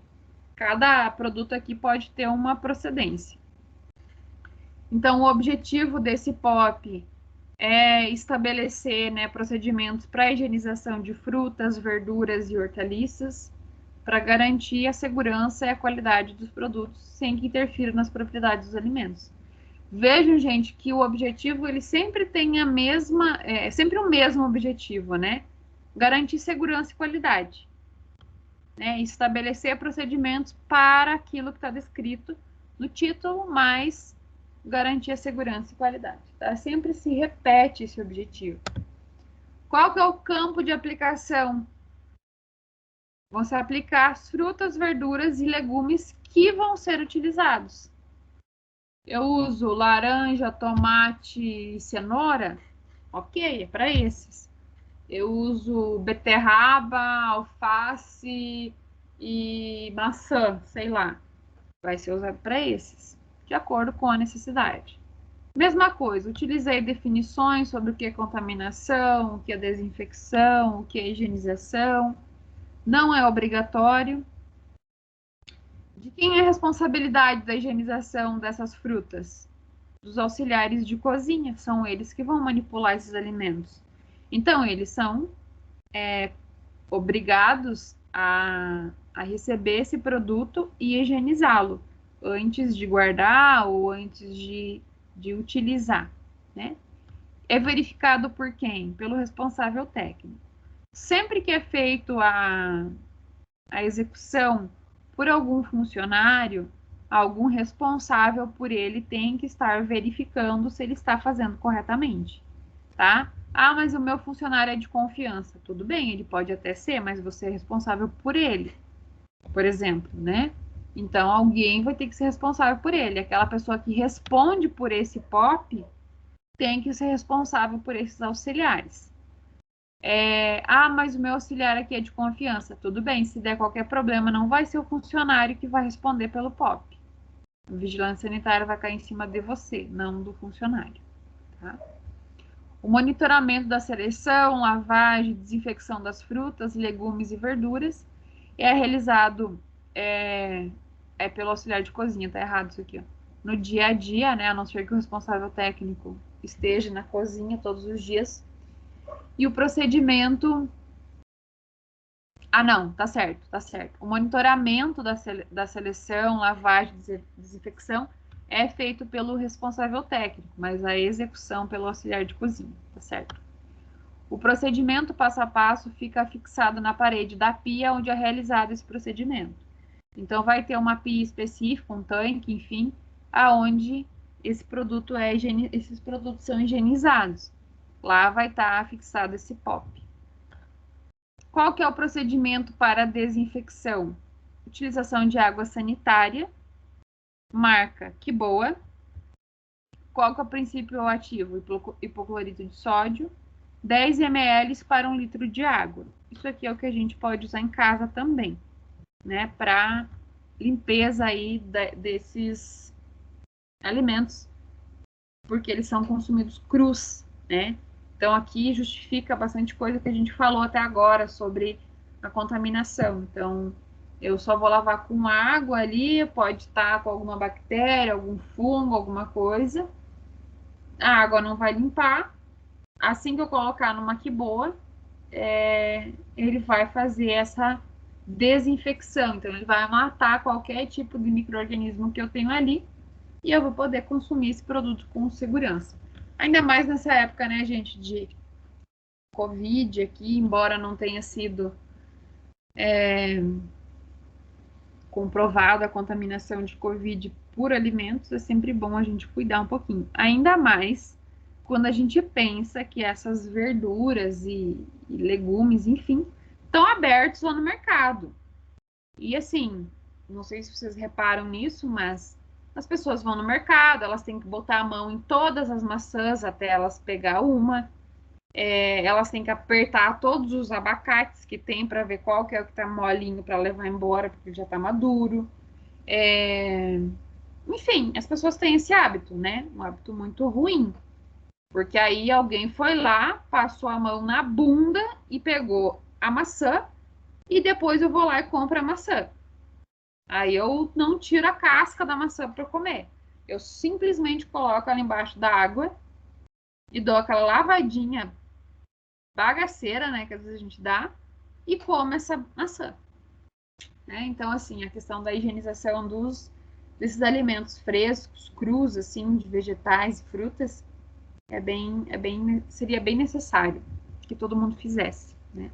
cada produto aqui pode ter uma procedência. Então, o objetivo desse POP é estabelecer, né, procedimentos para higienização de frutas, verduras e hortaliças, para garantir a segurança e a qualidade dos produtos sem que interfira nas propriedades dos alimentos. Vejam, gente, que o objetivo ele sempre tem a mesma, sempre o mesmo objetivo, né? Garantir segurança e qualidade, né? Estabelecer procedimentos para aquilo que está descrito no título, mas garantir a segurança e qualidade. Tá? Sempre se repete esse objetivo. Qual que é o campo de aplicação? Vão se aplicar as frutas, verduras e legumes que vão ser utilizados. Eu uso laranja, tomate e cenoura? Ok, é para esses. Eu uso beterraba, alface e maçã, sei lá. Vai ser usado para esses, de acordo com a necessidade. Mesma coisa, utilizei definições sobre o que é contaminação, o que é desinfecção, o que é higienização. Não é obrigatório. De quem é a responsabilidade da higienização dessas frutas? Dos auxiliares de cozinha, são eles que vão manipular esses alimentos. Então, eles são obrigados a receber esse produto e higienizá-lo antes de guardar ou antes de utilizar, né? É verificado por quem? Pelo responsável técnico. Sempre que é feito a execução por algum funcionário, algum responsável por ele tem que estar verificando se ele está fazendo corretamente, tá? Ah, mas o meu funcionário é de confiança. Tudo bem, ele pode até ser, mas você é responsável por ele, por exemplo, né? Então, alguém vai ter que ser responsável por ele. Aquela pessoa que responde por esse POP tem que ser responsável por esses auxiliares. Mas o meu auxiliar aqui é de confiança. Tudo bem, se der qualquer problema, não vai ser o funcionário que vai responder pelo POP. A vigilância sanitária vai cair em cima de você, não do funcionário. Tá? O monitoramento da seleção, lavagem, desinfecção das frutas, legumes e verduras é realizado pelo auxiliar de cozinha, tá errado isso aqui, ó. No dia a dia, né, a não ser que o responsável técnico esteja na cozinha todos os dias. E o procedimento... não, tá certo, tá certo. O monitoramento da seleção, lavagem, desinfecção é feito pelo responsável técnico, mas a execução pelo auxiliar de cozinha, tá certo? O procedimento passo a passo fica fixado na parede da pia onde é realizado esse procedimento. Então, vai ter uma pia específica, um tanque, enfim, aonde esses produtos são higienizados. Lá vai estar fixado esse POP. Qual que é o procedimento para desinfecção? Utilização de água sanitária, marca que boa. Qual que é o princípio ativo? Hipoclorito de sódio, 10 ml para 1 litro de água. Isso aqui é o que a gente pode usar em casa também, né? Para limpeza aí desses alimentos, porque eles são consumidos crus, né? Então, aqui justifica bastante coisa que a gente falou até agora sobre a contaminação. Então, eu só vou lavar com água ali, pode estar com alguma bactéria, algum fungo, alguma coisa. A água não vai limpar. Assim que eu colocar numa quiboa, ele vai fazer essa desinfecção. Então, ele vai matar qualquer tipo de micro-organismo que eu tenho ali e eu vou poder consumir esse produto com segurança. Ainda mais nessa época, né, gente, de Covid aqui, embora não tenha sido comprovada a contaminação de Covid por alimentos, é sempre bom a gente cuidar um pouquinho. Ainda mais quando a gente pensa que essas verduras e legumes, enfim, estão abertos lá no mercado. E assim, não sei se vocês reparam nisso, mas as pessoas vão no mercado, elas têm que botar a mão em todas as maçãs até elas pegar uma. Elas têm que apertar todos os abacates que tem para ver qual que é o que está molinho para levar embora, porque já está maduro. enfim, as pessoas têm esse hábito, né? Um hábito muito ruim. Porque aí alguém foi lá, passou a mão na bunda e pegou a maçã, e depois eu vou lá e compro a maçã. Aí eu não tiro a casca da maçã para comer. Eu simplesmente coloco ela embaixo da água e dou aquela lavadinha bagaceira, né, que às vezes a gente dá, e como essa maçã. Né? Então, assim, a questão da higienização desses alimentos frescos, crus, assim, de vegetais e frutas, seria bem necessário que todo mundo fizesse, né?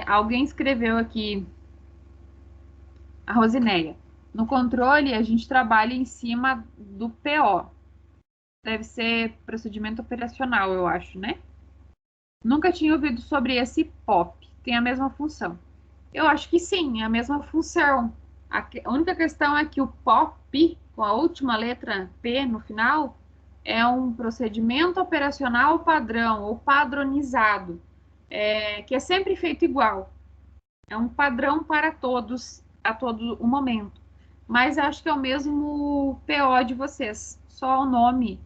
Alguém escreveu aqui, a Rosineia, no controle a gente trabalha em cima do PO. Deve ser procedimento operacional, eu acho, né? Nunca tinha ouvido sobre esse POP. Tem a mesma função. Eu acho que sim, é a mesma função. A única questão é que o POP, com a última letra P no final, é um procedimento operacional padrão ou padronizado, que é sempre feito igual. É um padrão para todos, a todo o momento. Mas acho que é o mesmo PO de vocês. Só o nome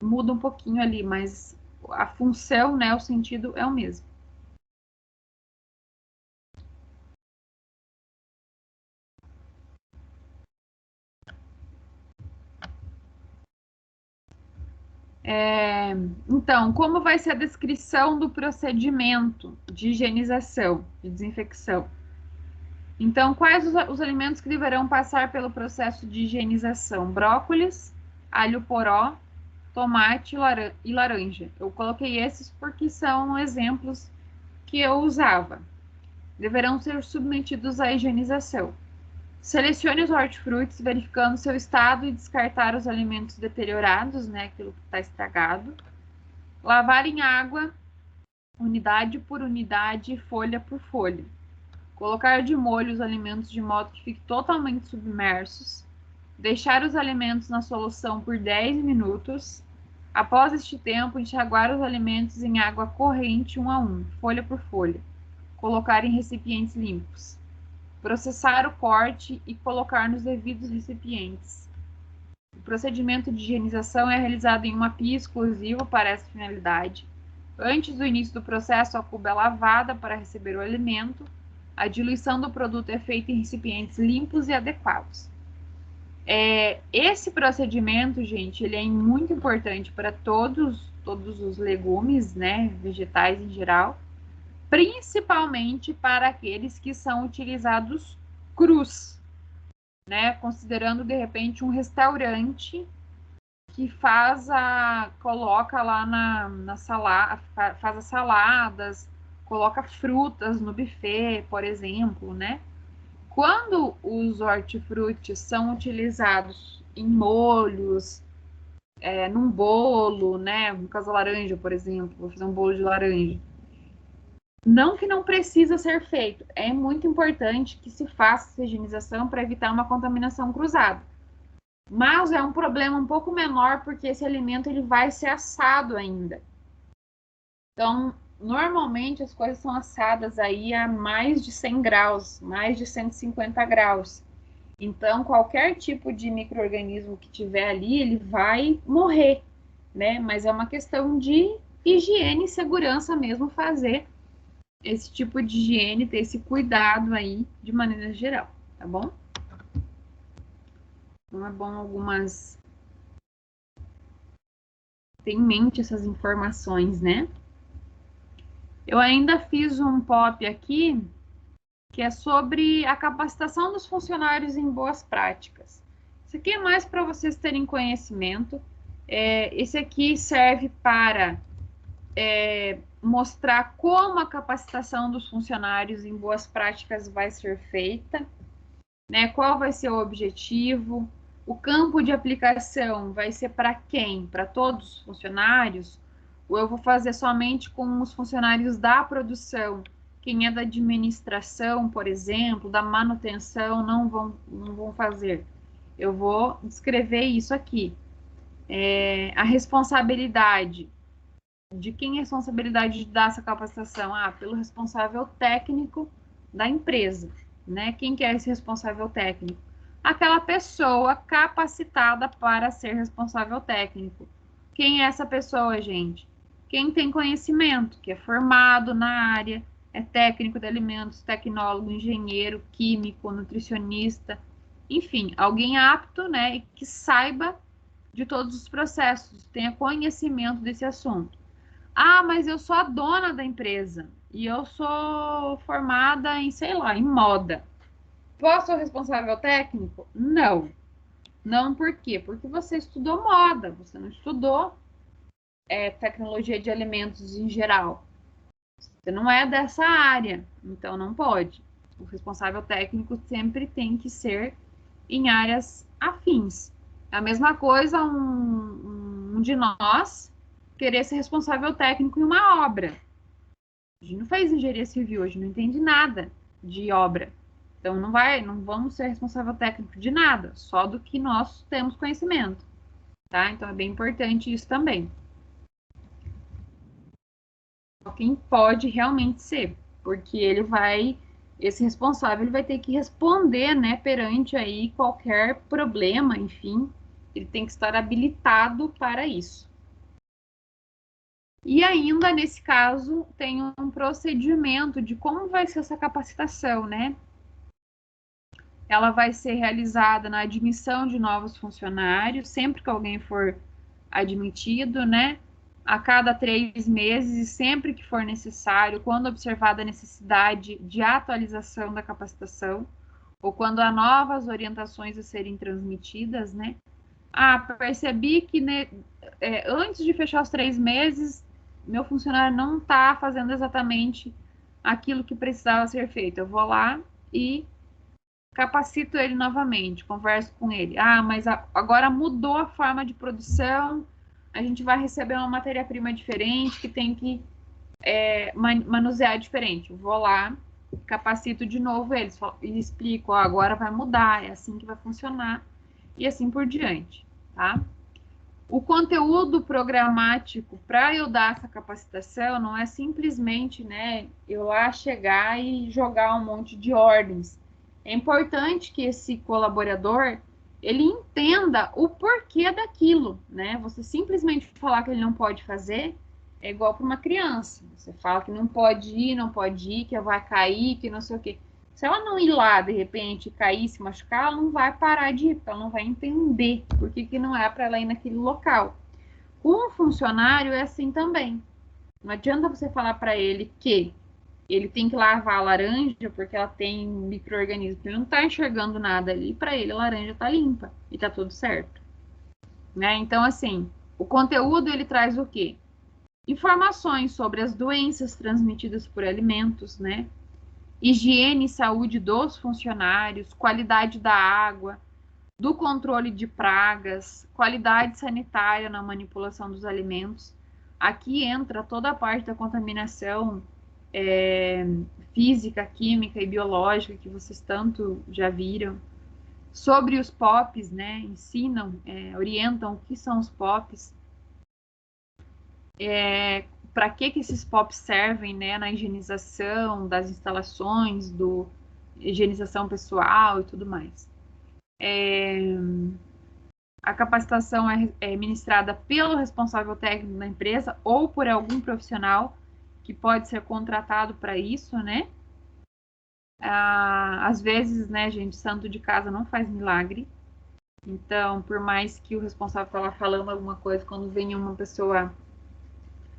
muda um pouquinho ali, mas a função, né, o sentido é o mesmo. Então, como vai ser a descrição do procedimento de higienização, de desinfecção? Então, quais os alimentos que deverão passar pelo processo de higienização? Brócolis, alho poró, tomate e laranja. Eu coloquei esses porque são exemplos que eu usava. Deverão ser submetidos à higienização. Selecione os hortifrutis, verificando seu estado e descartar os alimentos deteriorados, né, aquilo que está estragado. Lavar em água, unidade por unidade, folha por folha. Colocar de molho os alimentos de modo que fiquem totalmente submersos. Deixar os alimentos na solução por 10 minutos. Após este tempo, enxaguar os alimentos em água corrente um a um, folha por folha. Colocar em recipientes limpos. Processar o corte e colocar nos devidos recipientes. O procedimento de higienização é realizado em uma pia exclusiva para essa finalidade. Antes do início do processo, a cuba é lavada para receber o alimento. A diluição do produto é feita em recipientes limpos e adequados. Esse procedimento, gente, ele é muito importante para todos os legumes, né, vegetais em geral, principalmente para aqueles que são utilizados crus, né? Considerando de repente um restaurante que coloca lá na salada, faz as saladas, coloca frutas no buffet, por exemplo, né? Quando os hortifrutis são utilizados em molhos, num bolo, né? No caso da laranja, por exemplo, vou fazer um bolo de laranja. Não que não precisa ser feito, é muito importante que se faça essa higienização para evitar uma contaminação cruzada. Mas é um problema um pouco menor porque esse alimento ele vai ser assado ainda. Então, normalmente as coisas são assadas aí a mais de 100 graus, mais de 150 graus. Então, qualquer tipo de micro-organismo que tiver ali, ele vai morrer, né? Mas é uma questão de higiene e segurança mesmo fazer esse tipo de higiene, ter esse cuidado aí de maneira geral, tá bom? Então é bom ter em mente essas informações, né? Eu ainda fiz um POP aqui que é sobre a capacitação dos funcionários em boas práticas. Isso aqui é mais para vocês terem conhecimento. Esse aqui serve para mostrar como a capacitação dos funcionários em boas práticas vai ser feita, né? Qual vai ser o objetivo, o campo de aplicação vai ser para quem? Para todos os funcionários? Ou eu vou fazer somente com os funcionários da produção? Quem é da administração, por exemplo, da manutenção, não vão fazer. Eu vou descrever isso aqui. A responsabilidade. de quem é a responsabilidade de dar essa capacitação? Ah, pelo responsável técnico da empresa, né? Quem que é esse responsável técnico? Aquela pessoa capacitada para ser responsável técnico. Quem é essa pessoa, gente? Quem tem conhecimento, que é formado na área, é técnico de alimentos, tecnólogo, engenheiro, químico, nutricionista, enfim, alguém apto, né, e que saiba de todos os processos, tenha conhecimento desse assunto. Ah, mas eu sou a dona da empresa e eu sou formada em, sei lá, em moda. Posso ser responsável técnico? Não. Não, por quê? Porque você estudou moda, você não estudou tecnologia de alimentos em geral. Você não é dessa área, então não pode. O responsável técnico sempre tem que ser em áreas afins. A mesma coisa um de nós querer ser responsável técnico em uma obra. A gente não fez engenharia civil, a gente não entende nada de obra. Então não vamos ser responsável técnico de nada, só do que nós temos conhecimento, tá? Então é bem importante isso também. Quem pode realmente ser, porque esse responsável ele vai ter que responder, né, perante aí qualquer problema, enfim, ele tem que estar habilitado para isso. E ainda, nesse caso, tem um procedimento de como vai ser essa capacitação, né? Ela vai ser realizada na admissão de novos funcionários, sempre que alguém for admitido, né? A cada 3 meses e sempre que for necessário, quando observada a necessidade de atualização da capacitação, ou quando há novas orientações a serem transmitidas, né? Ah, percebi que antes de fechar os 3 meses, meu funcionário não está fazendo exatamente aquilo que precisava ser feito. Eu vou lá e capacito ele novamente, converso com ele. Ah, mas agora mudou a forma de produção, a gente vai receber uma matéria-prima diferente que tem que manusear diferente. Eu vou lá, capacito de novo eles e explico, ó, agora vai mudar, é assim que vai funcionar e assim por diante, tá? O conteúdo programático para eu dar essa capacitação não é simplesmente, né, eu lá chegar e jogar um monte de ordens. É importante que esse colaborador ele entenda o porquê daquilo, né? Você simplesmente falar que ele não pode fazer é igual para uma criança. Você fala que não pode ir, que vai cair, que não sei o quê. Se ela não ir lá, de repente, cair, se machucar, ela não vai parar de ir, porque ela não vai entender por que não é para ela ir naquele local. Com um funcionário é assim também. Não adianta você falar para ele que ele tem que lavar a laranja porque ela tem micro-organismo. Ele não está enxergando nada ali. Para ele, a laranja está limpa e está tudo certo. Né? Então, assim, o conteúdo ele traz o quê? Informações sobre as doenças transmitidas por alimentos, né? Higiene e saúde dos funcionários, qualidade da água, do controle de pragas, qualidade sanitária na manipulação dos alimentos. Aqui entra toda a parte da contaminação física, química e biológica que vocês tanto já viram. Sobre os POPs, né? Ensinam, orientam o que são os POPs. Para que esses POPs servem, né? Na higienização das instalações, higienização pessoal e tudo mais. A capacitação é ministrada pelo responsável técnico da empresa ou por algum profissional que pode ser contratado para isso, né? Às vezes, né, gente, santo de casa não faz milagre. Então, por mais que o responsável está lá falando alguma coisa, quando vem uma pessoa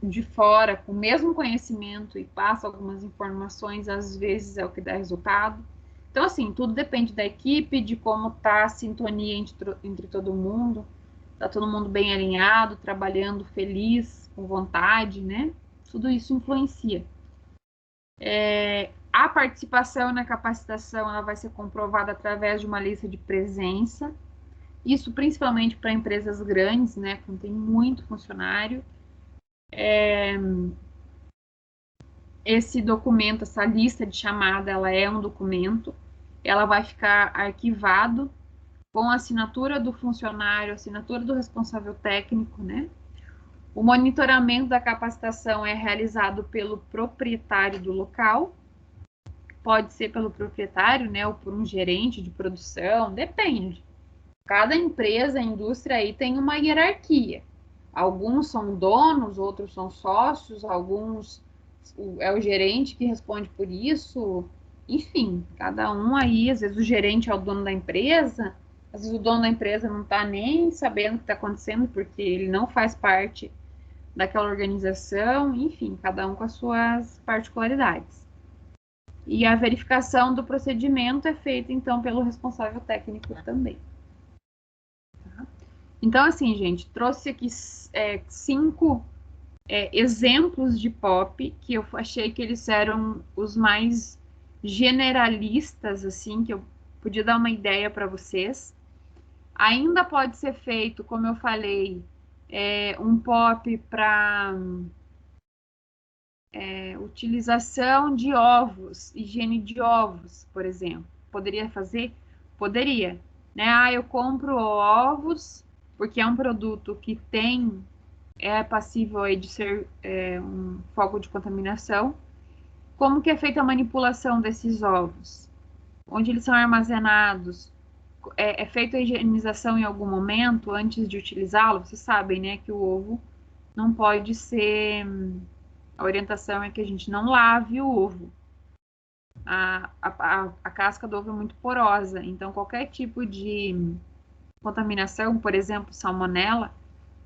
de fora com o mesmo conhecimento e passa algumas informações, às vezes é o que dá resultado. Então, assim, tudo depende da equipe, de como está a sintonia entre todo mundo. Está todo mundo bem alinhado, trabalhando feliz, com vontade, né? Tudo isso influencia. A participação na capacitação ela vai ser comprovada através de uma lista de presença. Isso principalmente para empresas grandes, né? Que tem muito funcionário. Esse documento, essa lista de chamada, ela é um documento. Ela vai ficar arquivado com a assinatura do funcionário, assinatura do responsável técnico, né? O monitoramento da capacitação é realizado pelo proprietário do local, pode ser pelo proprietário, né, ou por um gerente de produção, depende. Cada empresa, indústria aí tem uma hierarquia. Alguns são donos, outros são sócios, alguns é o gerente que responde por isso. Enfim, cada um aí, às vezes o gerente é o dono da empresa, às vezes o dono da empresa não está nem sabendo o que está acontecendo, porque ele não faz parte daquela organização, enfim, cada um com as suas particularidades. E a verificação do procedimento é feita, então, pelo responsável técnico também. Então, assim, gente, trouxe aqui 5 exemplos de POP que eu achei que eles eram os mais generalistas, assim, que eu podia dar uma ideia para vocês. Ainda pode ser feito, como eu falei, um POP para utilização de ovos, higiene de ovos, por exemplo. Poderia fazer? Poderia. Né? Ah, eu compro ovos porque é um produto que é passível aí de ser um foco de contaminação. Como que é feita a manipulação desses ovos? Onde eles são armazenados? É feita a higienização em algum momento antes de utilizá-lo? Vocês sabem, né, que o ovo não pode ser... A orientação é que a gente não lave o ovo. A casca do ovo é muito porosa, então qualquer tipo de contaminação, por exemplo, salmonela,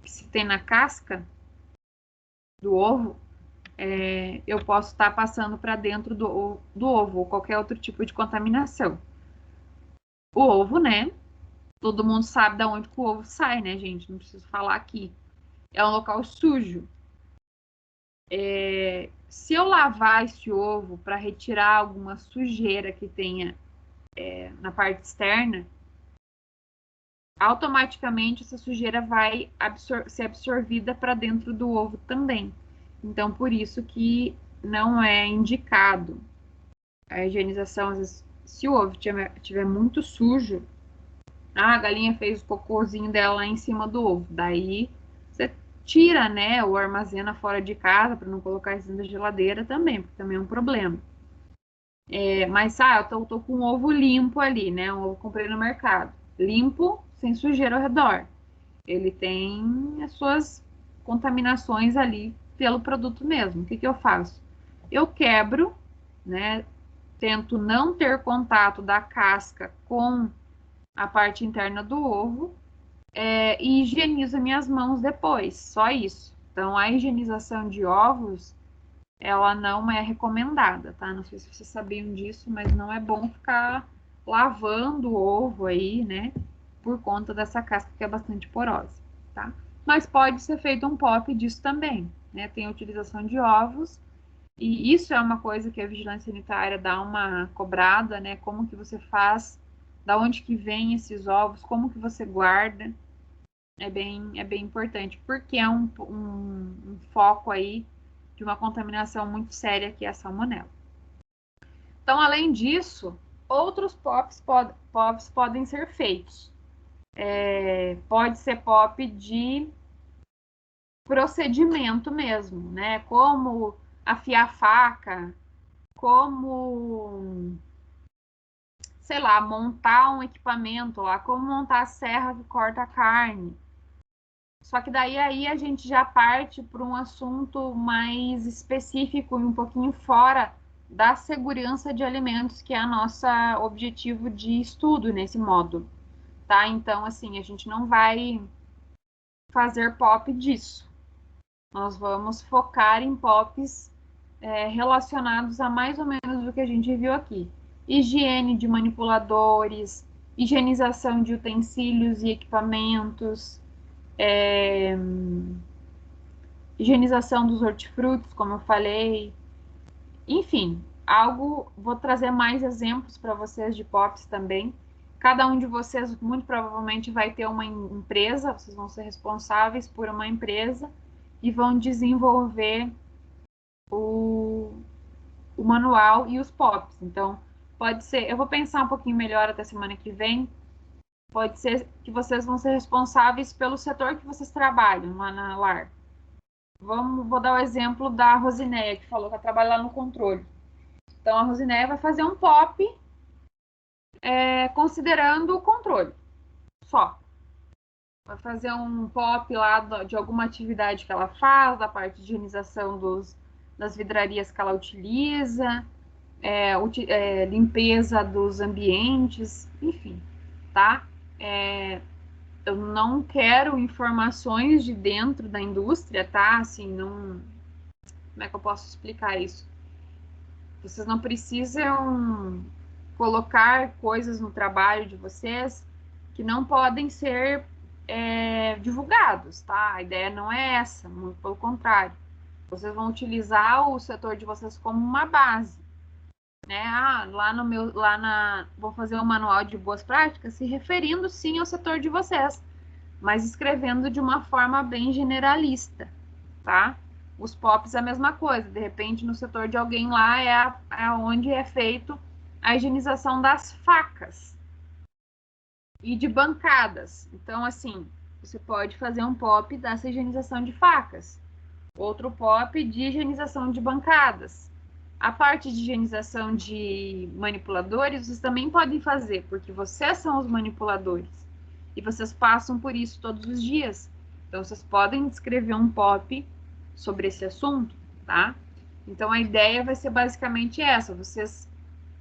que se tem na casca do ovo, eu posso estar passando para dentro do ovo, ou qualquer outro tipo de contaminação. O ovo, né? Todo mundo sabe de onde que o ovo sai, né, gente? Não preciso falar aqui. É um local sujo. Se eu lavar esse ovo para retirar alguma sujeira que tenha na parte externa, automaticamente essa sujeira vai ser absorvida para dentro do ovo também. Então, por isso que não é indicado a higienização. Às vezes, se o ovo estiver muito sujo, a galinha fez o cocôzinho dela lá em cima do ovo. Daí, você tira, né, ou armazena fora de casa para não colocar isso dentro da geladeira também, porque também é um problema. Mas, eu tô com um ovo limpo ali, né, um ovo que comprei no mercado. Limpo, sem sujeira ao redor. Ele tem as suas contaminações ali pelo produto mesmo. O que eu faço? Eu quebro, né, tento não ter contato da casca com a parte interna do ovo, e higienizo minhas mãos depois, só isso. Então, a higienização de ovos, ela não é recomendada, tá? Não sei se vocês sabiam disso, mas não é bom ficar lavando o ovo aí, né? Por conta dessa casca que é bastante porosa, tá? Mas pode ser feito um POP disso também, né? Tem a utilização de ovos, e isso é uma coisa que a vigilância sanitária dá uma cobrada, né? Como que você faz, da onde que vem esses ovos, como que você guarda, é bem importante, porque é um foco aí de uma contaminação muito séria que é a salmonela. Então, além disso, outros POPs podem ser feitos. Pode ser POP de procedimento mesmo, né? Como afiar faca, como, sei lá, montar um equipamento lá, como montar a serra que corta a carne. Só que daí aí a gente já parte para um assunto mais específico e um pouquinho fora da segurança de alimentos, que é a nossa objetivo de estudo nesse módulo, tá? Então, assim, a gente não vai fazer POP disso. Nós vamos focar em POPs relacionados a mais ou menos o que a gente viu aqui. Higiene de manipuladores, higienização de utensílios e equipamentos, higienização dos hortifrutos, como eu falei. Enfim, vou trazer mais exemplos para vocês de POPs também. Cada um de vocês, muito provavelmente, vai ter uma empresa, vocês vão ser responsáveis por uma empresa e vão desenvolver o manual e os POPs. Então, pode ser, eu vou pensar um pouquinho melhor até semana que vem. Pode ser que vocês vão ser responsáveis pelo setor que vocês trabalham lá na LAR. Vou dar o exemplo da Rosineia, que falou que vai trabalhar lá no controle. Então, a Rosineia vai fazer um POP considerando o controle, só. Vai fazer um POP lá de alguma atividade que ela faz, da parte de higienização das vidrarias que ela utiliza, limpeza dos ambientes, enfim, tá? Eu não quero informações de dentro da indústria, tá? Assim, não. Como é que eu posso explicar isso? Vocês não precisam colocar coisas no trabalho de vocês que não podem ser divulgados, tá? A ideia não é essa, muito pelo contrário. Vocês vão utilizar o setor de vocês como uma base, né? Vou fazer um manual de boas práticas se referindo sim ao setor de vocês, mas escrevendo de uma forma bem generalista, tá? Os POPs é a mesma coisa, de repente no setor de alguém lá é onde é feito a higienização das facas e de bancadas. Então, assim, você pode fazer um POP dessa higienização de facas, outro POP de higienização de bancadas. A parte de higienização de manipuladores, vocês também podem fazer, porque vocês são os manipuladores e vocês passam por isso todos os dias. Então, vocês podem escrever um POP sobre esse assunto, tá? Então, a ideia vai ser basicamente essa.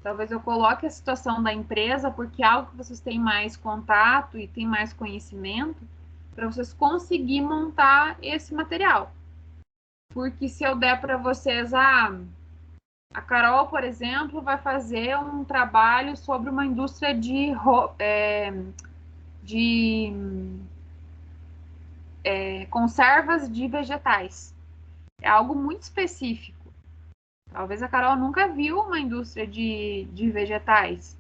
Talvez eu coloque a situação da empresa, porque é algo que vocês têm mais contato e têm mais conhecimento, para vocês conseguir montar esse material. Porque se eu der para vocês, a Carol, por exemplo, vai fazer um trabalho sobre uma indústria de conservas de vegetais. É algo muito específico. Talvez a Carol nunca viu uma indústria de vegetais.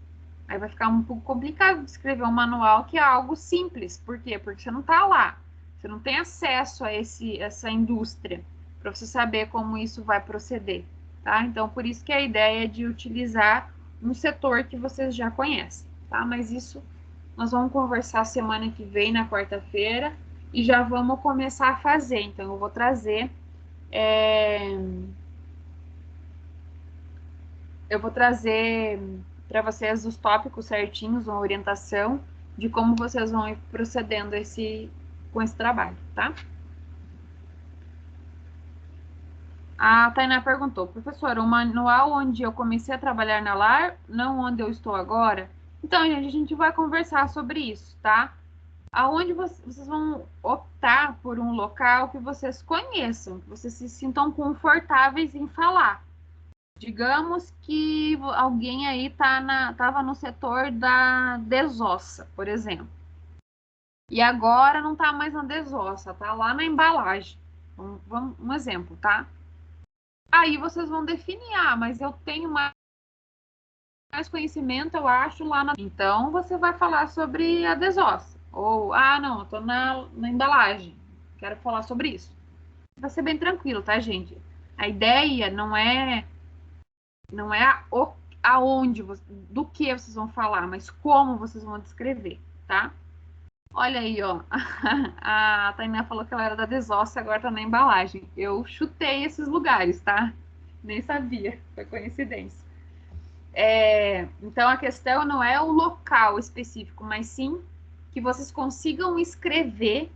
Aí vai ficar um pouco complicado de escrever um manual que é algo simples. Por quê? Porque você não está lá. Você não tem acesso a essa indústria para você saber como isso vai proceder. Tá? Então, por isso que a ideia é de utilizar um setor que vocês já conhecem. Tá? Mas isso nós vamos conversar semana que vem, na quarta-feira, e já vamos começar a fazer. Então, eu vou trazer... Eu vou trazer para vocês os tópicos certinhos, uma orientação de como vocês vão ir procedendo com esse trabalho, tá? A Tainá perguntou, professora, o manual onde eu comecei a trabalhar na LAR, não onde eu estou agora? Então, gente, a gente vai conversar sobre isso, tá? Aonde vocês vão optar por um local que vocês conheçam, que vocês se sintam confortáveis em falar. Digamos que alguém aí estava no setor da desossa, por exemplo. E agora não está mais na desossa, está lá na embalagem. Um exemplo, tá? Aí vocês vão definir, mas eu tenho mais conhecimento, eu acho, lá na... Então, você vai falar sobre a desossa. Ou, não, eu estou na embalagem, quero falar sobre isso. Vai ser bem tranquilo, tá, gente? A ideia não é aonde, do que vocês vão falar, mas como vocês vão descrever, tá? Olha aí, ó. A Tainá falou que ela era da desossa, agora tá na embalagem. Eu chutei esses lugares, tá? Nem sabia, foi coincidência. Então, a questão não é o local específico, mas sim que vocês consigam escrever,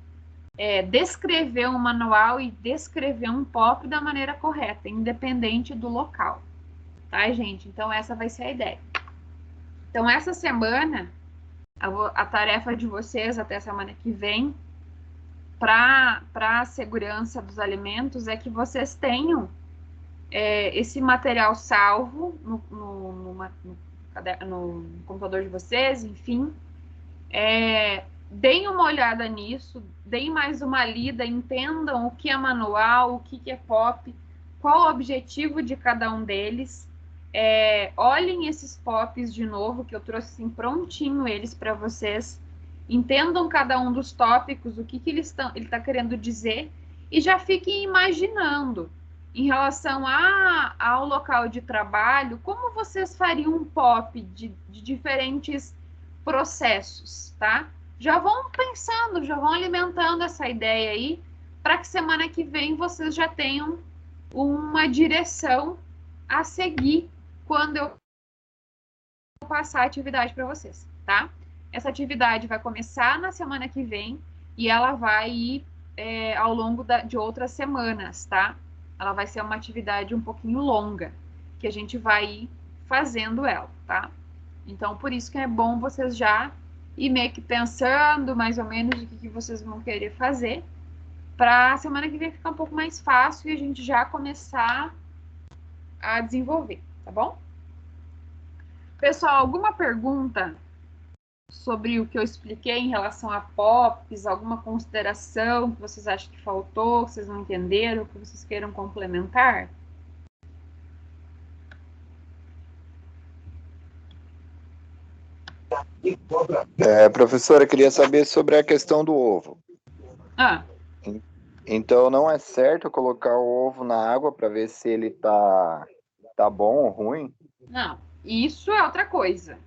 descrever um manual e descrever um POP da maneira correta, independente do local. Tá, gente? Então, essa vai ser a ideia. Então, essa semana, a tarefa de vocês até semana que vem, para a segurança dos alimentos, é que vocês tenham esse material salvo no computador de vocês, enfim. Deem uma olhada nisso, deem mais uma lida, entendam o que é manual, o que é POP, qual o objetivo de cada um deles. Olhem esses POPs de novo, que eu trouxe assim, prontinho eles para vocês. Entendam cada um dos tópicos, o que ele está querendo dizer, e já fiquem imaginando em relação ao local de trabalho, como vocês fariam um POP de diferentes processos, tá? Já vão pensando, já vão alimentando essa ideia aí, para que semana que vem vocês já tenham uma direção a seguir quando eu passar a atividade para vocês, tá? Essa atividade vai começar na semana que vem e ela vai ir ao longo de outras semanas, tá? Ela vai ser uma atividade um pouquinho longa, que a gente vai ir fazendo ela, tá? Então, por isso que é bom vocês já ir meio que pensando mais ou menos o que vocês vão querer fazer, para a semana que vem ficar um pouco mais fácil e a gente já começar a desenvolver, tá bom? Pessoal, alguma pergunta sobre o que eu expliquei em relação a POPs, alguma consideração que vocês acham que faltou, que vocês não entenderam, que vocês queiram complementar? Professora, eu queria saber sobre a questão do ovo. Então, não é certo colocar o ovo na água para ver se ele tá bom ou ruim? Não, isso é outra coisa.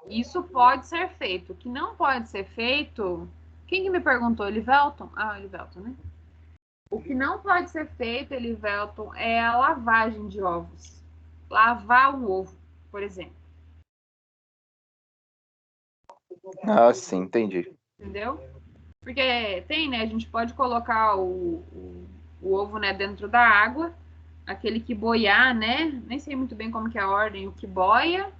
Isso pode ser feito. O que não pode ser feito... Quem que me perguntou? Elivelton? Ah, Elivelton, né? O que não pode ser feito, Elivelton, é a lavagem de ovos. Lavar o ovo, por exemplo. Ah, sim, entendi. Entendeu? Porque tem, né? A gente pode colocar o ovo, né, dentro da água. Aquele que boiar, né? Nem sei muito bem como que é a ordem. O que boia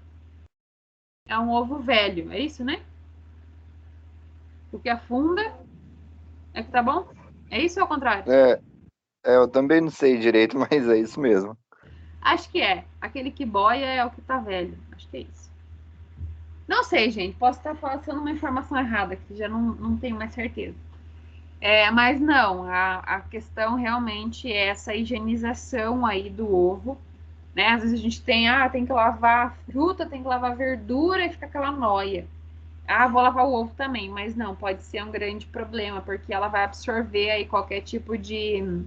é um ovo velho. É isso, né? O que afunda é que tá bom? É isso ou é o contrário? Eu também não sei direito, mas é isso mesmo. Acho que é. Aquele que boia é o que tá velho. Acho que é isso. Não sei, gente. Posso estar passando uma informação errada aqui. Já não tenho mais certeza. Mas não. A questão realmente é essa higienização aí do ovo. Né? Às vezes a gente tem que lavar a fruta, tem que lavar a verdura e fica aquela noia. Vou lavar o ovo também. Mas não, pode ser um grande problema. Porque ela vai absorver aí qualquer tipo de...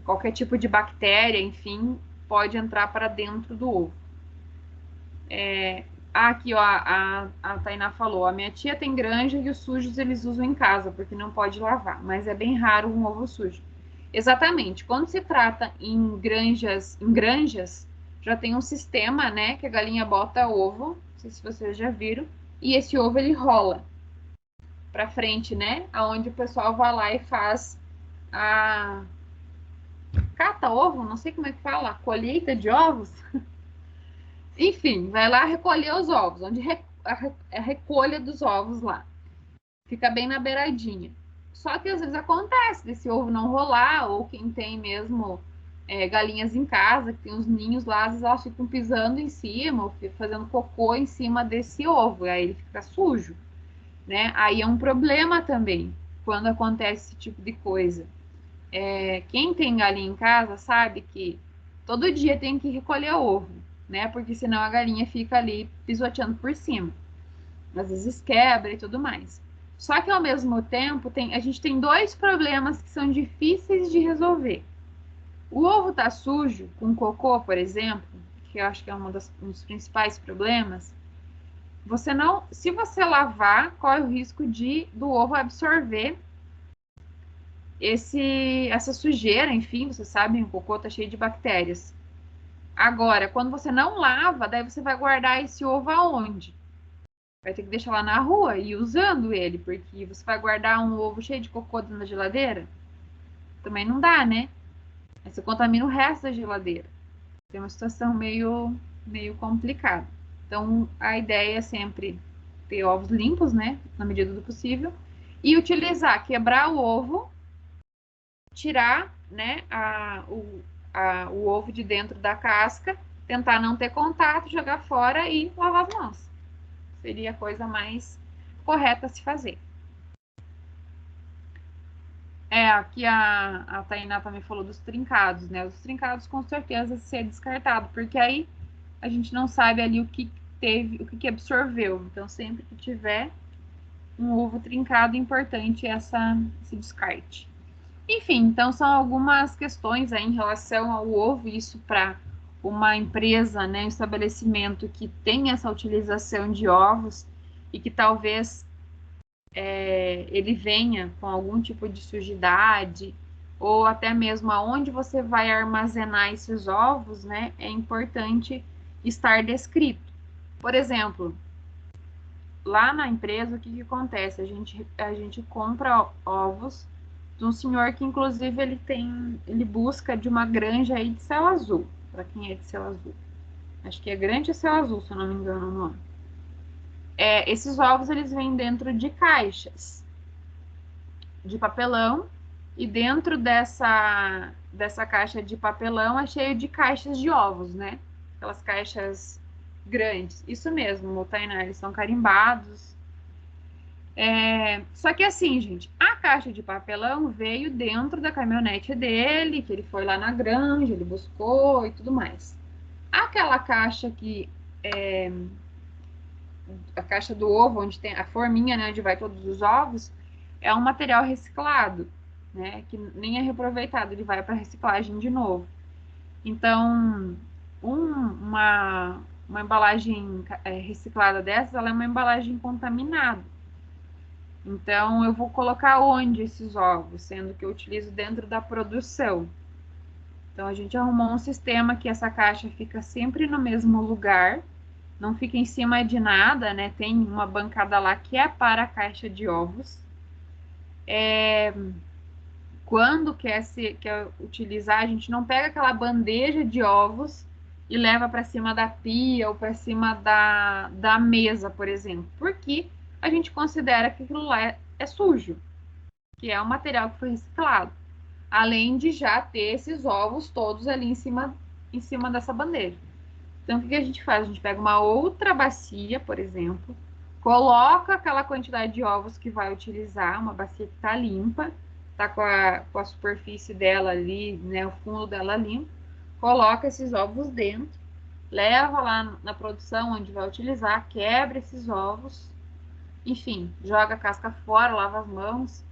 qualquer tipo de bactéria, enfim, pode entrar para dentro do ovo. Aqui, ó, a Tainá falou, a minha tia tem granja e os sujos eles usam em casa, porque não pode lavar, mas é bem raro um ovo sujo. Exatamente, quando se trata em granjas, já tem um sistema, né, que a galinha bota ovo, não sei se vocês já viram, e esse ovo ele rola para frente, né, aonde o pessoal vai lá e faz a cata ovo, não sei como é que fala, colheita de ovos. Enfim, vai lá recolher os ovos, onde a recolha dos ovos lá. Fica bem na beiradinha. Só que às vezes acontece desse ovo não rolar, ou quem tem mesmo galinhas em casa, que tem os ninhos lá, às vezes elas ficam pisando em cima, ou fazendo cocô em cima desse ovo, e aí ele fica sujo, né? Aí é um problema também, quando acontece esse tipo de coisa. Quem tem galinha em casa sabe que todo dia tem que recolher ovo, né? Porque senão a galinha fica ali pisoteando por cima. Às vezes quebra e tudo mais. Só que ao mesmo tempo a gente tem dois problemas que são difíceis de resolver. O ovo tá sujo, com cocô, por exemplo, que eu acho que é um dos principais problemas. Se você lavar, corre o risco do ovo absorver essa sujeira, enfim, vocês sabem, o cocô tá cheio de bactérias. Agora, quando você não lava, daí você vai guardar esse ovo aonde? Vai ter que deixar lá na rua e ir usando ele, porque você vai guardar um ovo cheio de cocô dentro da geladeira? Também não dá, né? Aí você contamina o resto da geladeira. Tem uma situação meio complicada. Então, a ideia é sempre ter ovos limpos, né? Na medida do possível. E utilizar, quebrar o ovo, tirar, né, o ovo de dentro da casca, tentar não ter contato, jogar fora e lavar as mãos. Seria a coisa mais correta a se fazer. Aqui a Tainá também falou dos trincados, né? Os trincados com certeza ser descartado, porque aí a gente não sabe ali o que teve, o que absorveu. Então, sempre que tiver um ovo trincado, é importante esse descarte. Enfim, então são algumas questões aí em relação ao ovo, isso para uma empresa, né, um estabelecimento que tem essa utilização de ovos, e que talvez ele venha com algum tipo de sujidade, ou até mesmo aonde você vai armazenar esses ovos, né, é importante estar descrito. Por exemplo, lá na empresa, o que que acontece? A gente compra ovos de um senhor que, inclusive, ele busca de uma granja aí de Céu Azul, para quem é de Céu Azul. Acho que é Grande Céu Azul, se eu não me engano o nome. Esses ovos, eles vêm dentro de caixas de papelão, e dentro dessa caixa de papelão é cheio de caixas de ovos, né? Aquelas caixas grandes. Isso mesmo, Tainá, eles são carimbados. Só que assim, gente, a caixa de papelão veio dentro da caminhonete dele, que ele foi lá na granja, ele buscou e tudo mais. Aquela caixa a caixa do ovo, onde tem a forminha, né, onde vai todos os ovos, é um material reciclado, né, que nem é reaproveitado, ele vai para reciclagem de novo. Então, uma embalagem reciclada dessas, ela é uma embalagem contaminada. Então, eu vou colocar onde esses ovos, sendo que eu utilizo dentro da produção. Então, a gente arrumou um sistema que essa caixa fica sempre no mesmo lugar, não fica em cima de nada, né? Tem uma bancada lá que é para a caixa de ovos. Quando quer utilizar, a gente não pega aquela bandeja de ovos e leva para cima da pia ou para cima da mesa, por exemplo, porque a gente considera que aquilo lá é sujo, que é um material que foi reciclado, além de já ter esses ovos todos ali em cima dessa bandeja. Então, o que a gente faz? A gente pega uma outra bacia, por exemplo, coloca aquela quantidade de ovos que vai utilizar, uma bacia que está limpa, está com a superfície dela ali, né, o fundo dela limpo, coloca esses ovos dentro, leva lá na produção onde vai utilizar, quebra esses ovos, enfim, joga a casca fora, lava as mãos.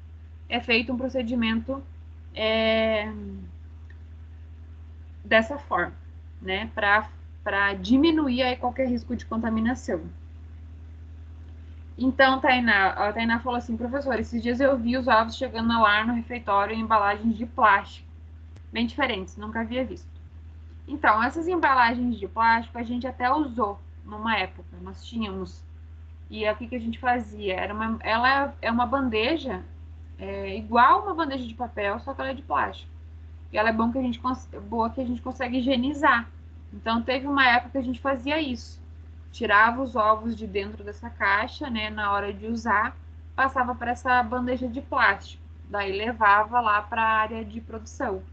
É feito um procedimento dessa forma, né, para diminuir aí qualquer risco de contaminação. Então, a Tainá falou assim, professor, esses dias eu vi os ovos chegando lá no refeitório em embalagens de plástico, bem diferentes, nunca havia visto. Então, essas embalagens de plástico a gente até usou numa época, nós tínhamos. E aí, o que a gente fazia? Ela é uma bandeja, igual uma bandeja de papel, só que ela é de plástico. E ela é boa que a gente consegue higienizar. Então, teve uma época que a gente fazia isso. Tirava os ovos de dentro dessa caixa, né, na hora de usar, passava para essa bandeja de plástico. Daí levava lá para a área de produção.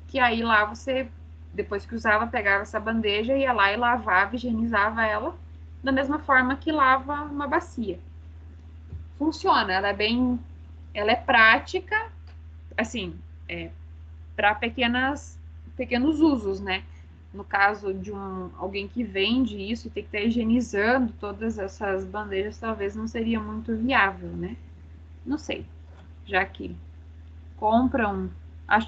Que aí lá você, depois que usava, pegava essa bandeja, ia lá e lavava, higienizava ela, da mesma forma que lava uma bacia. Funciona, ela é prática, assim, para pequenos usos, né? No caso de alguém que vende isso e tem que estar higienizando todas essas bandejas, talvez não seria muito viável, né? Não sei, já que compram,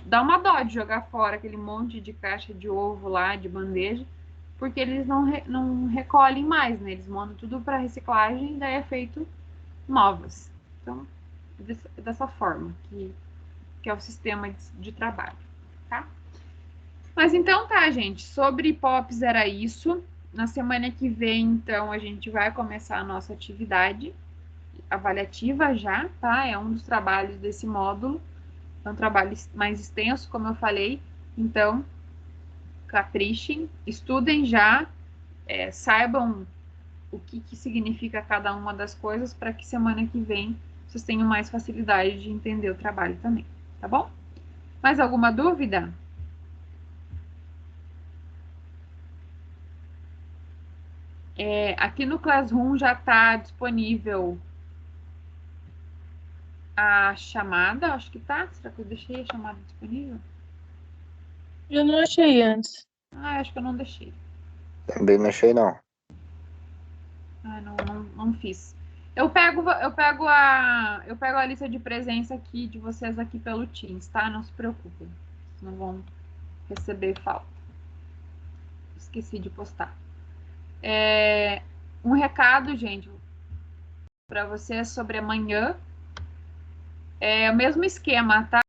dá uma dó de jogar fora aquele monte de caixa de ovo lá, de bandeja, porque eles não recolhem mais, né? Eles mandam tudo para reciclagem e daí é feito novas. Então, dessa forma que é o sistema de trabalho, tá? Mas então tá, gente. Sobre POPs era isso. Na semana que vem, então, a gente vai começar a nossa atividade avaliativa já, tá? É um dos trabalhos desse módulo. É um trabalho mais extenso, como eu falei. Então, caprichem, estudem já, saibam o que significa cada uma das coisas para que semana que vem vocês tenham mais facilidade de entender o trabalho também, tá bom? Mais alguma dúvida? Aqui no Classroom já está disponível a chamada, acho que tá. Será que eu deixei a chamada disponível? Eu não achei antes. Acho que eu não deixei. Também não achei, não. Não fiz. Eu pego a lista de presença aqui de vocês aqui pelo Teams, tá? Não se preocupem. Vocês não vão receber falta. Esqueci de postar. Um recado, gente, para vocês sobre amanhã. É o mesmo esquema, tá?